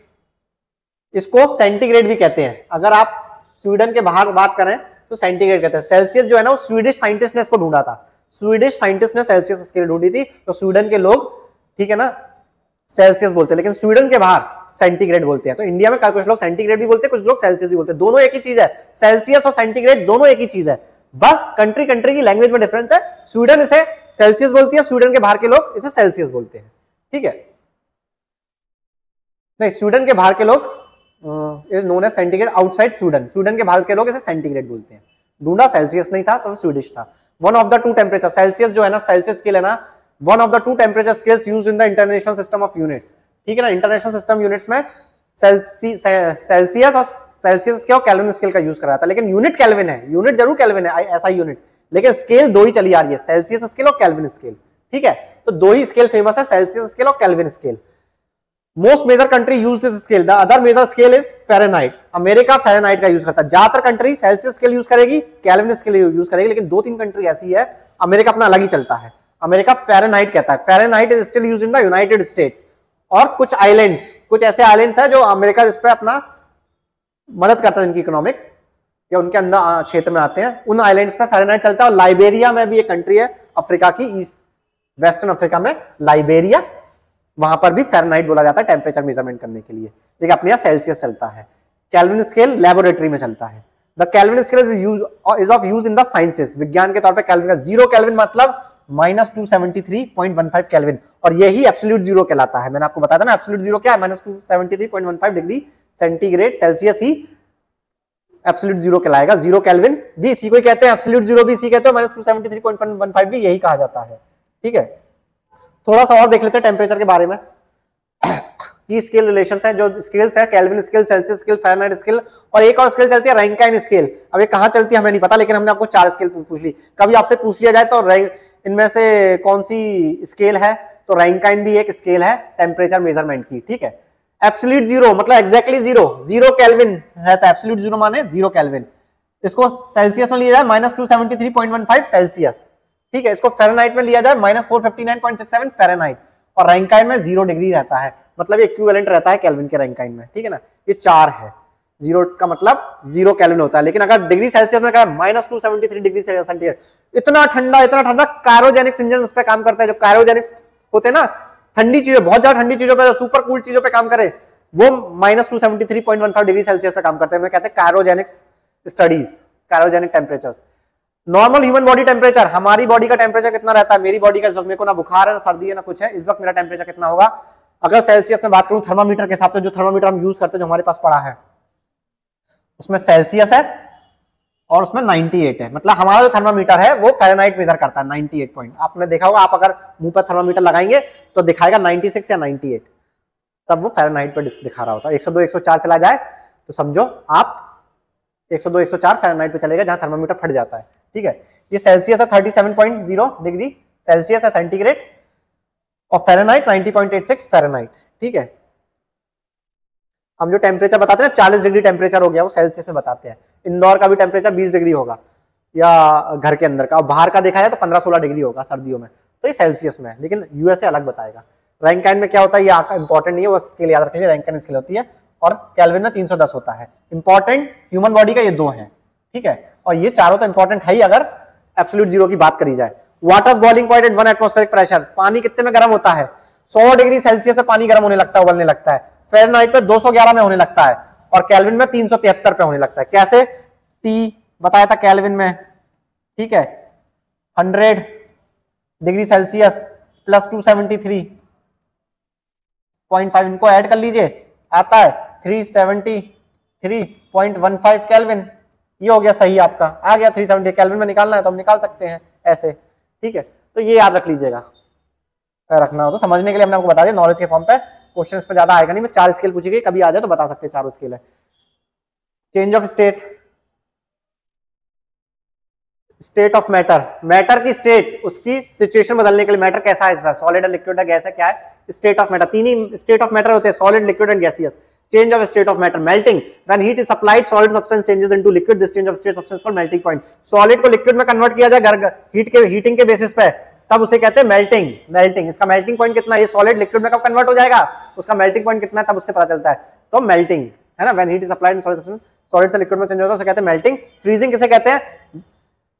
S1: इसको सेंटीग्रेड भी कहते हैं। अगर आप स्वीडन के बाहर बात करें तो सेंटीग्रेड कहते हैं। सेल्सियस जो है ना वो स्वीडिश साइंटिस्ट ने इसको ढूंढा था, स्वीडिश साइंटिस्ट ने सेल्सियस स्केल ढूंढी थी, तो स्वीडन के लोग, ठीक है ना, सेल्सियस बोलते हैं, लेकिन स्वीडन के बाहर सेंटीग्रेड बोलते हैं। तो इंडिया में कुछ लोग सेंटीग्रेड भी बोलते हैं, कुछ लोग सेल्सियस भी बोलते हैं। दोनों एक ही चीज है, सेल्सियस और सेंटीग्रेड दोनों एक ही चीज है, बस कंट्री कंट्री की लैंग्वेज में डिफरेंस है। स्वीडन इसे सेल्सियस बोलती है, स्वीडन के बाहर के लोग इसे सेल्सियस बोलते हैं, ठीक है। नहीं, स्वीडन के बाहर के लोग known as centigrade outside Sweden, Sweden के बाहर के लोग इसे सेंटीग्रेड बोलते हैं। ढूंढा सेल्सियस नहीं था तो स्वीडिश था। One of the two temperature, Celsius जो है ना, सेल्सियस स्केल है ना, one of the two temperature scales used in the international system of units, ठीक है ना। इंटरनेशनल सिस्टम यूनिट्स में सेल्सियस और सेल्सियस स्केल और केल्विन स्केल का यूज करा था, लेकिन यूनिट केल्विन है, यूनिट जरूर केल्विन है, ऐसा यूनिट, लेकिन स्केल दो ही चली आ रही है, सेल्सियस स्केल और केल्विन स्केल। ठीक है, तो दो ही स्केल फेमस है, सेल्सियस स्केल और kelvin scale. Most major country use this scale, the other major scale is Fahrenheit. America Fahrenheit का यूज करता है, ज्यादातर कंट्री सेल्सियस स्केल यूज करेगी, केल्विन स्केल यूज करेगी, लेकिन दो तीन कंट्री ऐसी है, अमेरिका अपना अलग ही चलता है, अमेरिका फ़ारेनहाइट कहता है। Fahrenheit is still used in the United states, और कुछ आइलैंड्स, कुछ ऐसे आइलैंड्स है जो अमेरिका जिस पे अपना मदद करता है, इनकी इकोनॉमिक या उनके अंदर क्षेत्र में आते हैं, उन आइलैंड्स पे फ़ारेनहाइट चलता है। और लाइबेरिया में भी एक कंट्री है अफ्रीका की, ईस्ट वेस्टर्न अफ्रीका में लाइबेरिया, वहां पर भी फ़ारेनहाइट बोला जाता है टेम्परेचर मेजरमेंट करने के लिए, लेकिन अपने यहाँ सेल्सियस चलता है। केल्विन स्केल लेबोरेटरी में चलता है। The kelvin scale is of use in the sciences, विज्ञान के तौर पे केल्विन का 0 केल्विन मतलब -273.15 केल्विन, और यही एब्सोल्यूट जीरो कहलाता है। मैंने आपको बताया था ना एब्सोल्यूट जीरो क्या है, -273.15 डिग्री सेंटीग्रेड सेल्सियस ही एब्सोल्यूट जीरो कहलाएगा। 0 केल्विन भी इसी को ही कहते हैं, एब्सोल्यूट जीरो भी इसी कहते हैं, -273.15 भी यही कहा जाता है। ठीक है, थोड़ा सा और देख लेते हैं टेम्परेचर के बारे में की स्केल रिलेशंस हैं, जो स्केल्स है kelvin scale, Celsius scale, Fahrenheit scale, और एक और स्केल चलती है रैंकाइन स्केल। अब ये कहाँ चलती है हमें नहीं पता, लेकिन हमने आपको 4 स्केल पूछ ली। कभी आपसे पूछ लिया जाए तो इनमें से कौन सी स्केल है, तो रैंकाइन भी एक स्केल है टेम्परेचर मेजरमेंट की। ठीक है, एब्सोल्यूट जीरो मतलब एग्जैक्टली जीरो, 0 केल्विन रहता है, एब्सोल्यूट जीरो माने 0 केल्विन। इसको सेल्सियस में लिया जाए -273.15 सेल्सियस। ठीक है, इसको फ़ारेनहाइट में लिया जाए -459.67 फ़ारेनहाइट, और रैंकाइन में 0 डिग्री रहता है, मतलब इक्विवेलेंट रहता है केल्विन के रैंकाइन में। ठीक है ना, ये 4 है, 0 का मतलब 0 केल्विन होता है। लेकिन अगर डिग्री सेल्सियस में कहा -273 डिग्री सेंटीग्रेड, इतना ठंडा क्रायोजेनिक्स इंजन उस पर काम करता है, जो क्रायोजेनिक्स होते हैं ना, ठंडी चीजों, बहुत ज्यादा ठंडी चीजों पे, सुपर कूल चीजों पे काम करे, वो -273.15 डिग्री सेल्सियस पे काम करते हैं। कहते हैं cryogenics studies, cryogenic temperatures. Normal human body temperature, हमारी बॉडी का टेम्परेचर कितना रहता है, मेरी बॉडी का इस वक्त, मेरे को ना बुखार है ना सर्दी है ना कुछ है, इस वक्त मेरा टेम्परेचर कितना होगा, अगर सेल्सियस में बात करूं थर्मामीटर के हिसाब से, जो थर्मामीटर हम यूज करते हैं, जो हमारे पास पड़ा है, उसमें सेल्सियस है और उसमें 98 है, मतलब हमारा जो थर्मामीटर है वो फ़ारेनहाइट मेजर करता है 98 पॉइंट। आपने देखा होगा, आप अगर मुंह पर थर्मामीटर लगाएंगे तो दिखाएगा 96 या 98, तब वो फ़ारेनहाइट पर दिखा रहा होता है। 102 104 चला जाए तो समझो आप 102 104 फ़ारेनहाइट पे चलेगा, जहां थर्मामीटर फट जाता है। ठीक है, ये सेल्सियस है 37.0 डिग्री सेल्सियस है सेंटीग्रेड, और फ़ारेनहाइट 90.86 फ़ारेनहाइट। ठीक है, हम जो टेम्परेचर बताते हैं 40 डिग्री टेम्परेचर हो गया, वो सेल्सियस में बताते हैं। इंदौर का भी टेम्परेचर 20 डिग्री होगा, या घर के अंदर का, और बाहर का देखा जाए तो 15-16 डिग्री होगा सर्दियों में, तो ये सेल्सियस में है, लेकिन यूएसए अलग बताएगा। रैंकाइन में क्या होता है, ये आपका इंपॉर्टेंट नहीं है, वो स्केल याद रखिए, रैंकाइन स्केल होती है, और केल्विन में 310 होता है। इंपॉर्टेंट ह्यूमन बॉडी का ये 2 है। ठीक है, और ये चारों तो इंपॉर्टेंट है ही अगर एब्सोल्यूट जीरो की बात करी जाए। Water's boiling point at 1 atmospheric pressure, पानी कितने में गर्म होता है, 100 डिग्री सेल्सियस से पानी गर्म होने लगता है, उबलने लगता है। फ़ारेनहाइट पे 211 में होने लगता है, और केल्विन में 373 पे होने लगता है। कैसे, टी बताया था केल्विन में। ठीक है, 100 डिग्री सेल्सियस प्लस 273.5, इनको ऐड कर लीजिए, आता है 373.15 केल्विन। ये हो गया सही, आपका आ गया 370। केल्विन में निकालना है तो हम निकाल सकते हैं ऐसे। ठीक है, तो ये याद रख लीजिएगा, रखना हो तो समझने के लिए हमने आपको बता दिया, नॉलेज के फॉर्म पे। क्वेश्चन पे ज्यादा आएगा नहीं, मैं 4 स्केल पूछी गई, कभी आ जाए तो बता सकते हैं, 4 स्केल है। Change of state, state of matter, matter की स्टेट, उसकी सिचुएशन बदलने के लिए, मैटर कैसा है इस बार, सॉलिड है, लिक्विड है, गैस है, क्या है, state of matter. 3 he state of matter होते हैं, solid, liquid and gaseous. Change of state of matter, melting, when heat is supplied solid substance changes into liquid, this change of state substance called melting point. Solid को लिक्विड में कन्वर्ट किया जाए हीटिंग के बेसिस पे, तब उसे कहते हैं मेल्टिंग। मेल्टिंग, इसका मेल्टिंग पॉइंट कितना है, ये सॉलिड लिक्विड में कब कन्वर्ट हो जाएगा, उसका मेल्टिंग पॉइंट कितना है, तब उससे पता चलता है। तो मेल्टिंग है ना, when heat is supplied in solid substance, solid से लिक्विड में चेंज होता है, उसे कहते हैं मेल्टिंग। फ्रीजिंग किसे कहते हैं,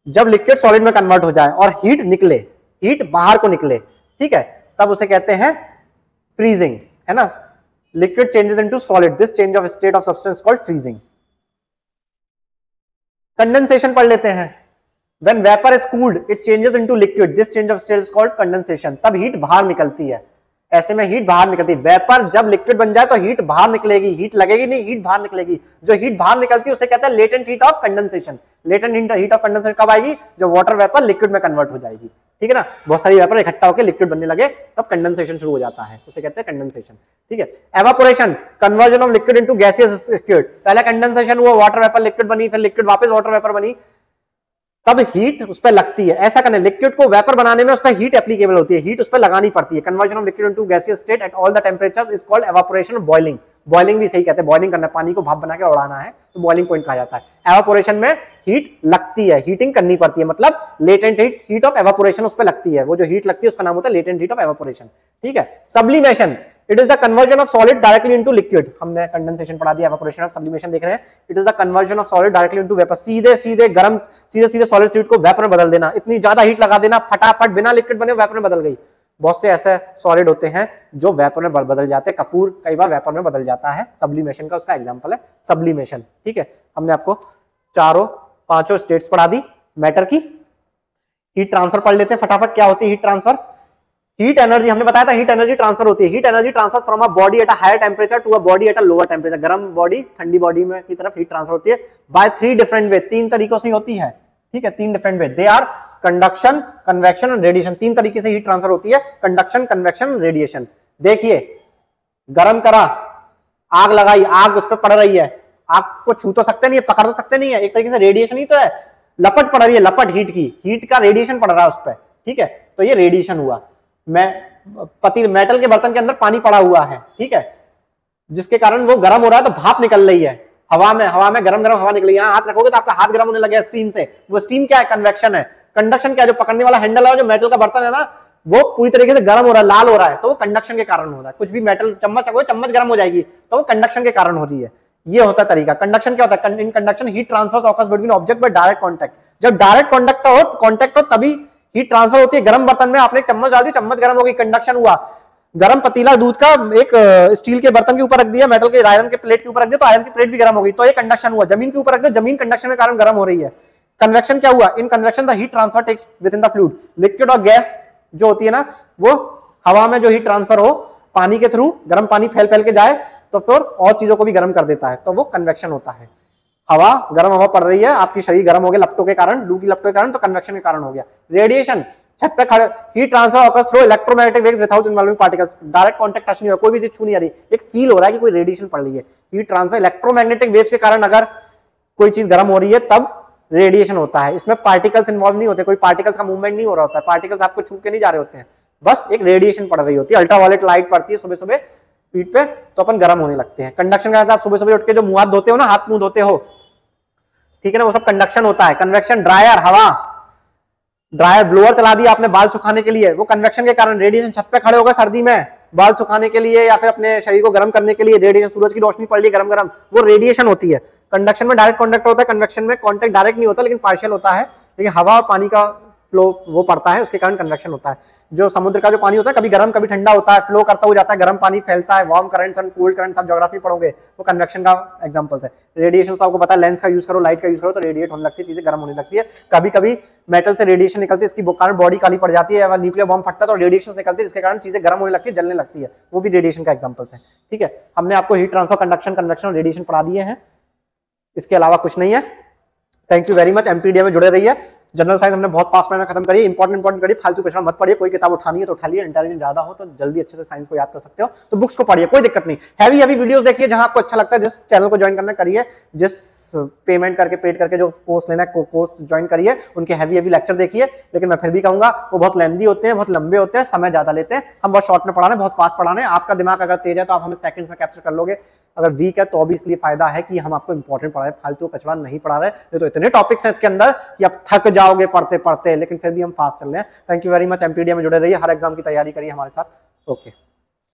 S1: जब लिक्विड सॉलिड में कन्वर्ट हो जाए और हीट निकले, हीट बाहर को निकले, ठीक है, तब उसे कहते हैं फ्रीजिंग, है ना। Liquid changes into solid, this change of state of substance called freezing. Condensation पढ़ लेते हैं, when vapour is cooled it changes into liquid, this change of state is called condensation, तब हीट बाहर निकलती है। ऐसे में हीट बाहर निकलती है। वेपर जब लिक्विड बन जाए तो हीट बाहर निकलेगी, हीट लगेगी नहीं, हीट बाहर निकलेगी। जो हीट बाहर निकलती है उसे कहते हैं latent heat of condensation. Latent heat of condensation कब आएगी? जब वाटर वेपर लिक्विड में कन्वर्ट हो जाएगी, ठीक है ना। बहुत सारी वेपर इकट्ठा होकर लिक्विड बनने लगे तब कंडेंसेशन शुरू हो जाता है, उसे कहते हैं कंडेंसेशन, ठीक है। Evaporation, conversion of liquid into gaseous liquid. पहले कंडेंसेशन हुआ, वाटर वेपर लिक्विड बनी, फिर लिक्विड वापस वाटर वेपर बनी, तब हीट उस पर लगती है। ऐसा करने लिक्विड को वेपर बनाने में उस पर हीट एप्लीकेबल होती है, हीट उस पर लगानी पड़ती है। Conversion of liquid into gaseous state at all the temperatures is called evaporation. Boiling, boiling भी सही कहते हैं, बॉइलिंग करना, पानी को भाप बना के उड़ाना है तो बॉइलिंग पॉइंट कहा जाता है। एवापोरेशन में हीट लगती है, हीटिंग करनी पड़ती है, मतलब लेटेंट हीट ऑफ एवापोरेशन उस पर लगती है। वो जो हीट लगती है उसका नाम होता है लेटेंट हीट ऑफ एवापोरेशन, ठीक है। Sublimation, it is the conversion of solid directly into liquid. हमने कंडेंसेशन पढ़ा दिया, एवापोरेशन ऑफ सब्लिमेशन देख रहे हैं। It is the conversion of solid directly into vapour. सीधे सीधे गर्म, सीधे सीधे सॉलिड सीड को वेपर में बदल देना, इतनी ज्यादा हीट लगा देना, फटाफट बिना लिक्विड बने वेपर में बदल गई। बहुत से ऐसे सॉलिड होते हैं जो वेपर में बदल जाते हैं, कपूर कई बार वेपर में बदल जाता है, सब्लिमेशन का उसका एग्जांपल है सब्लिमेशन, ठीक है। हमने आपको पांचों स्टेट्स पढ़ा दी मैटर की। हीट ट्रांसफर पढ़ लेते हैं फटाफट। क्या होती है हीट ट्रांसफर? हीट एनर्जी, हमने बताया था हीट एनर्जी ट्रांसफर होती है। Heat energy transfer from a body at a higher temperature to a body at a lower temperature. गर्म बॉडी ठंडी बॉडी में की तरफ हीट ट्रांसफर होती है बाय 3 डिफरेंट वे, 3 तरीकों से होती है, ठीक है। 3 different way, they are conduction, convection and radiation. 3 तरीके से हीट ट्रांसफर होती है, कंडक्शन, कन्वेक्शन, रेडिएशन। देखिए, गरम करा, आग लगाई, आग उस पर पड़ रही है, आग को छू तो सकते नहीं है, पकड़ तो सकते नहीं है, एक तरीके से रेडिएशन ही तो है, लपट पड़ रही है, लपट हीट की, हीट का रेडिएशन पड़ रहा है उस पर, ठीक है। तो ये रेडिएशन हुआ। मेटल के बर्तन के अंदर पानी पड़ा हुआ है, ठीक है, जिसके कारण वो गर्म हो रहा है तो भाप निकल रही है हवा में गरम गरम हवा निकली। यहाँ हाथ रखोगे तो आपका हाथ गर्म होने लगे स्टीम से। वो स्टीम क्या है? कन्वेक्शन है। कंडक्शन क्या है? जो पकड़ने वाला हैंडल है, जो मेटल का बर्तन है ना, वो पूरी तरीके से गर्म हो रहा है, लाल हो रहा है, तो वो कंडक्शन के कारण हो रहा है। कुछ भी मेटल चम्मच रखोगे, चम्मच गर्म हो जाएगी, तो वो कंडक्शन के कारण हो रही है। ये होता है तरीका। कंडक्शन क्या होता है? In conduction heat transfer occurs between object by direct contact. जब डायरेक्ट कांटेक्ट हो तभी हीट ट्रांसफर होती है। गर्म बर्तन में आपने एक चम्मच डाल दी, चम्मच गर्म होगी, कंडक्शन हुआ। गरम पतीला दूध का एक स्टील के बर्तन के ऊपर रख दिया, मेटल के आयरन के प्लेट के ऊपर रख दिया, तो आयरन की प्लेट भी गर्म हो गई, तो ये कंडक्शन हुआ। जमीन के ऊपर रख दिया, जमीन कंडक्शन के कारण गर्म हो रही है। कन्वेक्शन क्या हुआ? In convection the heat transfer takes within the fluid. Liquid और गैस जो होती है ना, वो हवा में जो हीट ट्रांसफर हो पानी के थ्रू, गर्म पानी फैल के जाए तो फिर और चीजों को भी गर्म कर देता है, तो वो कन्वेक्शन होता है। हवा, गर्म हवा पड़ रही है, आपकी शरीर गर्म हो गया लपटों के कारण, लू की लपटों के कारण, तो कन्वेक्शन के कारण हो गया। रेडिएशन, छत पे खड़े, heat transfer occurs through electromagnetic waves without involving particles. Direct contact touch नहीं हो रहा, कोई भी चीज छू नहीं आ रही, एक फील हो रहा है कि कोई रेडिएशन पड़ रही है। हीट ट्रांसफर इलेक्ट्रोमैग्नेटिक वेव्स के कारण अगर कोई चीज गर्म हो रही है तब रेडिएशन होता है। इसमें पार्टिकल्स इन्वॉल्व नहीं होते, कोई पार्टिकल्स का मूवमेंट नहीं हो रहा होता है, पार्टिकल्स आपको छू के नहीं जा रहे होते हैं, बस एक रेडिएशन पड़ रही होती है। अल्ट्रावायलेट लाइट पड़ती है सुबह सुबह पीठ पे, तो अपन गर्म होने लगते हैं। कंडक्शन का आप सुबह सुबह उठ के जो मुंह हाथ धोते हो ना, हाथ मुंह धोते हो, ठीक है ना, वो सब कंडक्शन होता है। कन्वेक्शन, ड्रायर, हवा, ड्रायर ब्लोअर चला दिया आपने बाल सुखाने के लिए, वो कन्वेक्शन के कारण। रेडिएशन, छत पे खड़े होकर सर्दी में बाल सुखाने के लिए या फिर अपने शरीर को गर्म करने के लिए रेडिएशन, सूरज की रोशनी पड़ रही है गरम गरम, वो रेडिएशन होती है। कंडक्शन में डायरेक्ट कांटेक्ट होता है, कन्वेक्शन में कांटेक्ट डायरेक्ट नहीं होता लेकिन पार्शियल होता है, लेकिन हवा और पानी का फ्लो वो पड़ता है, उसके कारण कन्वेक्शन होता है। जो समुद्र का जो पानी होता है कभी गर्म कभी ठंडा होता है, फ्लो करता हुआ जाता है, गर्म पानी फैलता है, warm currents and cold currents आप ज्योग्राफी पढ़ोगे, वो कन्वेक्शन का एग्जांपल्स है। रेडिएशन तो आपको पता है, लेंस का यूज करो, लाइट का यूज करो तो रेडिएट होने लगती है, चीजें गर्म होने लगती है। कभी कभी मेटल से रेडिएशन निकलती है, इसकी कारण बॉडी काली पड़ जाती है, न्यूक्लियर बॉम्ब फटता है तो रेडिएशन निकलती है, जिसके कारण चीजें गर्म होने लगती है, जलने लगती है, वो भी रेडिएशन का एग्जांपल्स है। ठीक है, हमने आपको हीट ट्रांसफर, कंडक्शन, कन्वेक्शन और रेडिएशन पढ़ा दिए हैं, इसके अलावा कुछ नहीं है। Thank you very much. MPDA में जुड़े रहिए। जनरल साइंस हमने बहुत फास्ट में खत्म करी, इंपॉर्टेंट करी, फालतू क्वेश्चन मत पढ़िए। कोई किताब उठानी है तो उठा लिए, इंटेलिजेंट ज्यादा हो तो जल्दी अच्छे से साइंस को याद कर सकते हो तो बुक्स को पढ़िए, कोई दिक्कत नहीं। हैवी वीडियोस देखिए, जहां आपको अच्छा लगता है, जिस चैनल को ज्वाइन करना करिए, जिस पेमेंट करके पेड करके जो कोर्स लेना है कोर्स ज्वाइन करिए, उनके हैवी लेक्चर देखिए। लेकिन मैं फिर भी कहूंगा वो बहुत लेंदी होते हैं, बहुत लंबे होते हैं, समय ज्यादा लेते हैं। हम बहुत शॉर्ट में पढ़ाने, बहुत फास्ट पढ़ाने। आपका दिमाग अगर तेज है तो आप हमें सेकंड्स में कैप्चर कर लोगे, अगर वीक है तो भी इसलिए फायदा है कि हम आपको इंपॉर्टेंट पढ़ा रहे, फालतू कचरा नहीं पढ़ा रहे। ये तो इतने टॉपिक्स हैं इसके अंदर कि आप थक जाओगे पढ़ते पढ़ते, लेकिन फिर भी हम फास्ट चल रहे हैं। Thank you very much. MPDA में जुड़े रहिए, हर एग्जाम की तैयारी करिए हमारे साथ। ओके।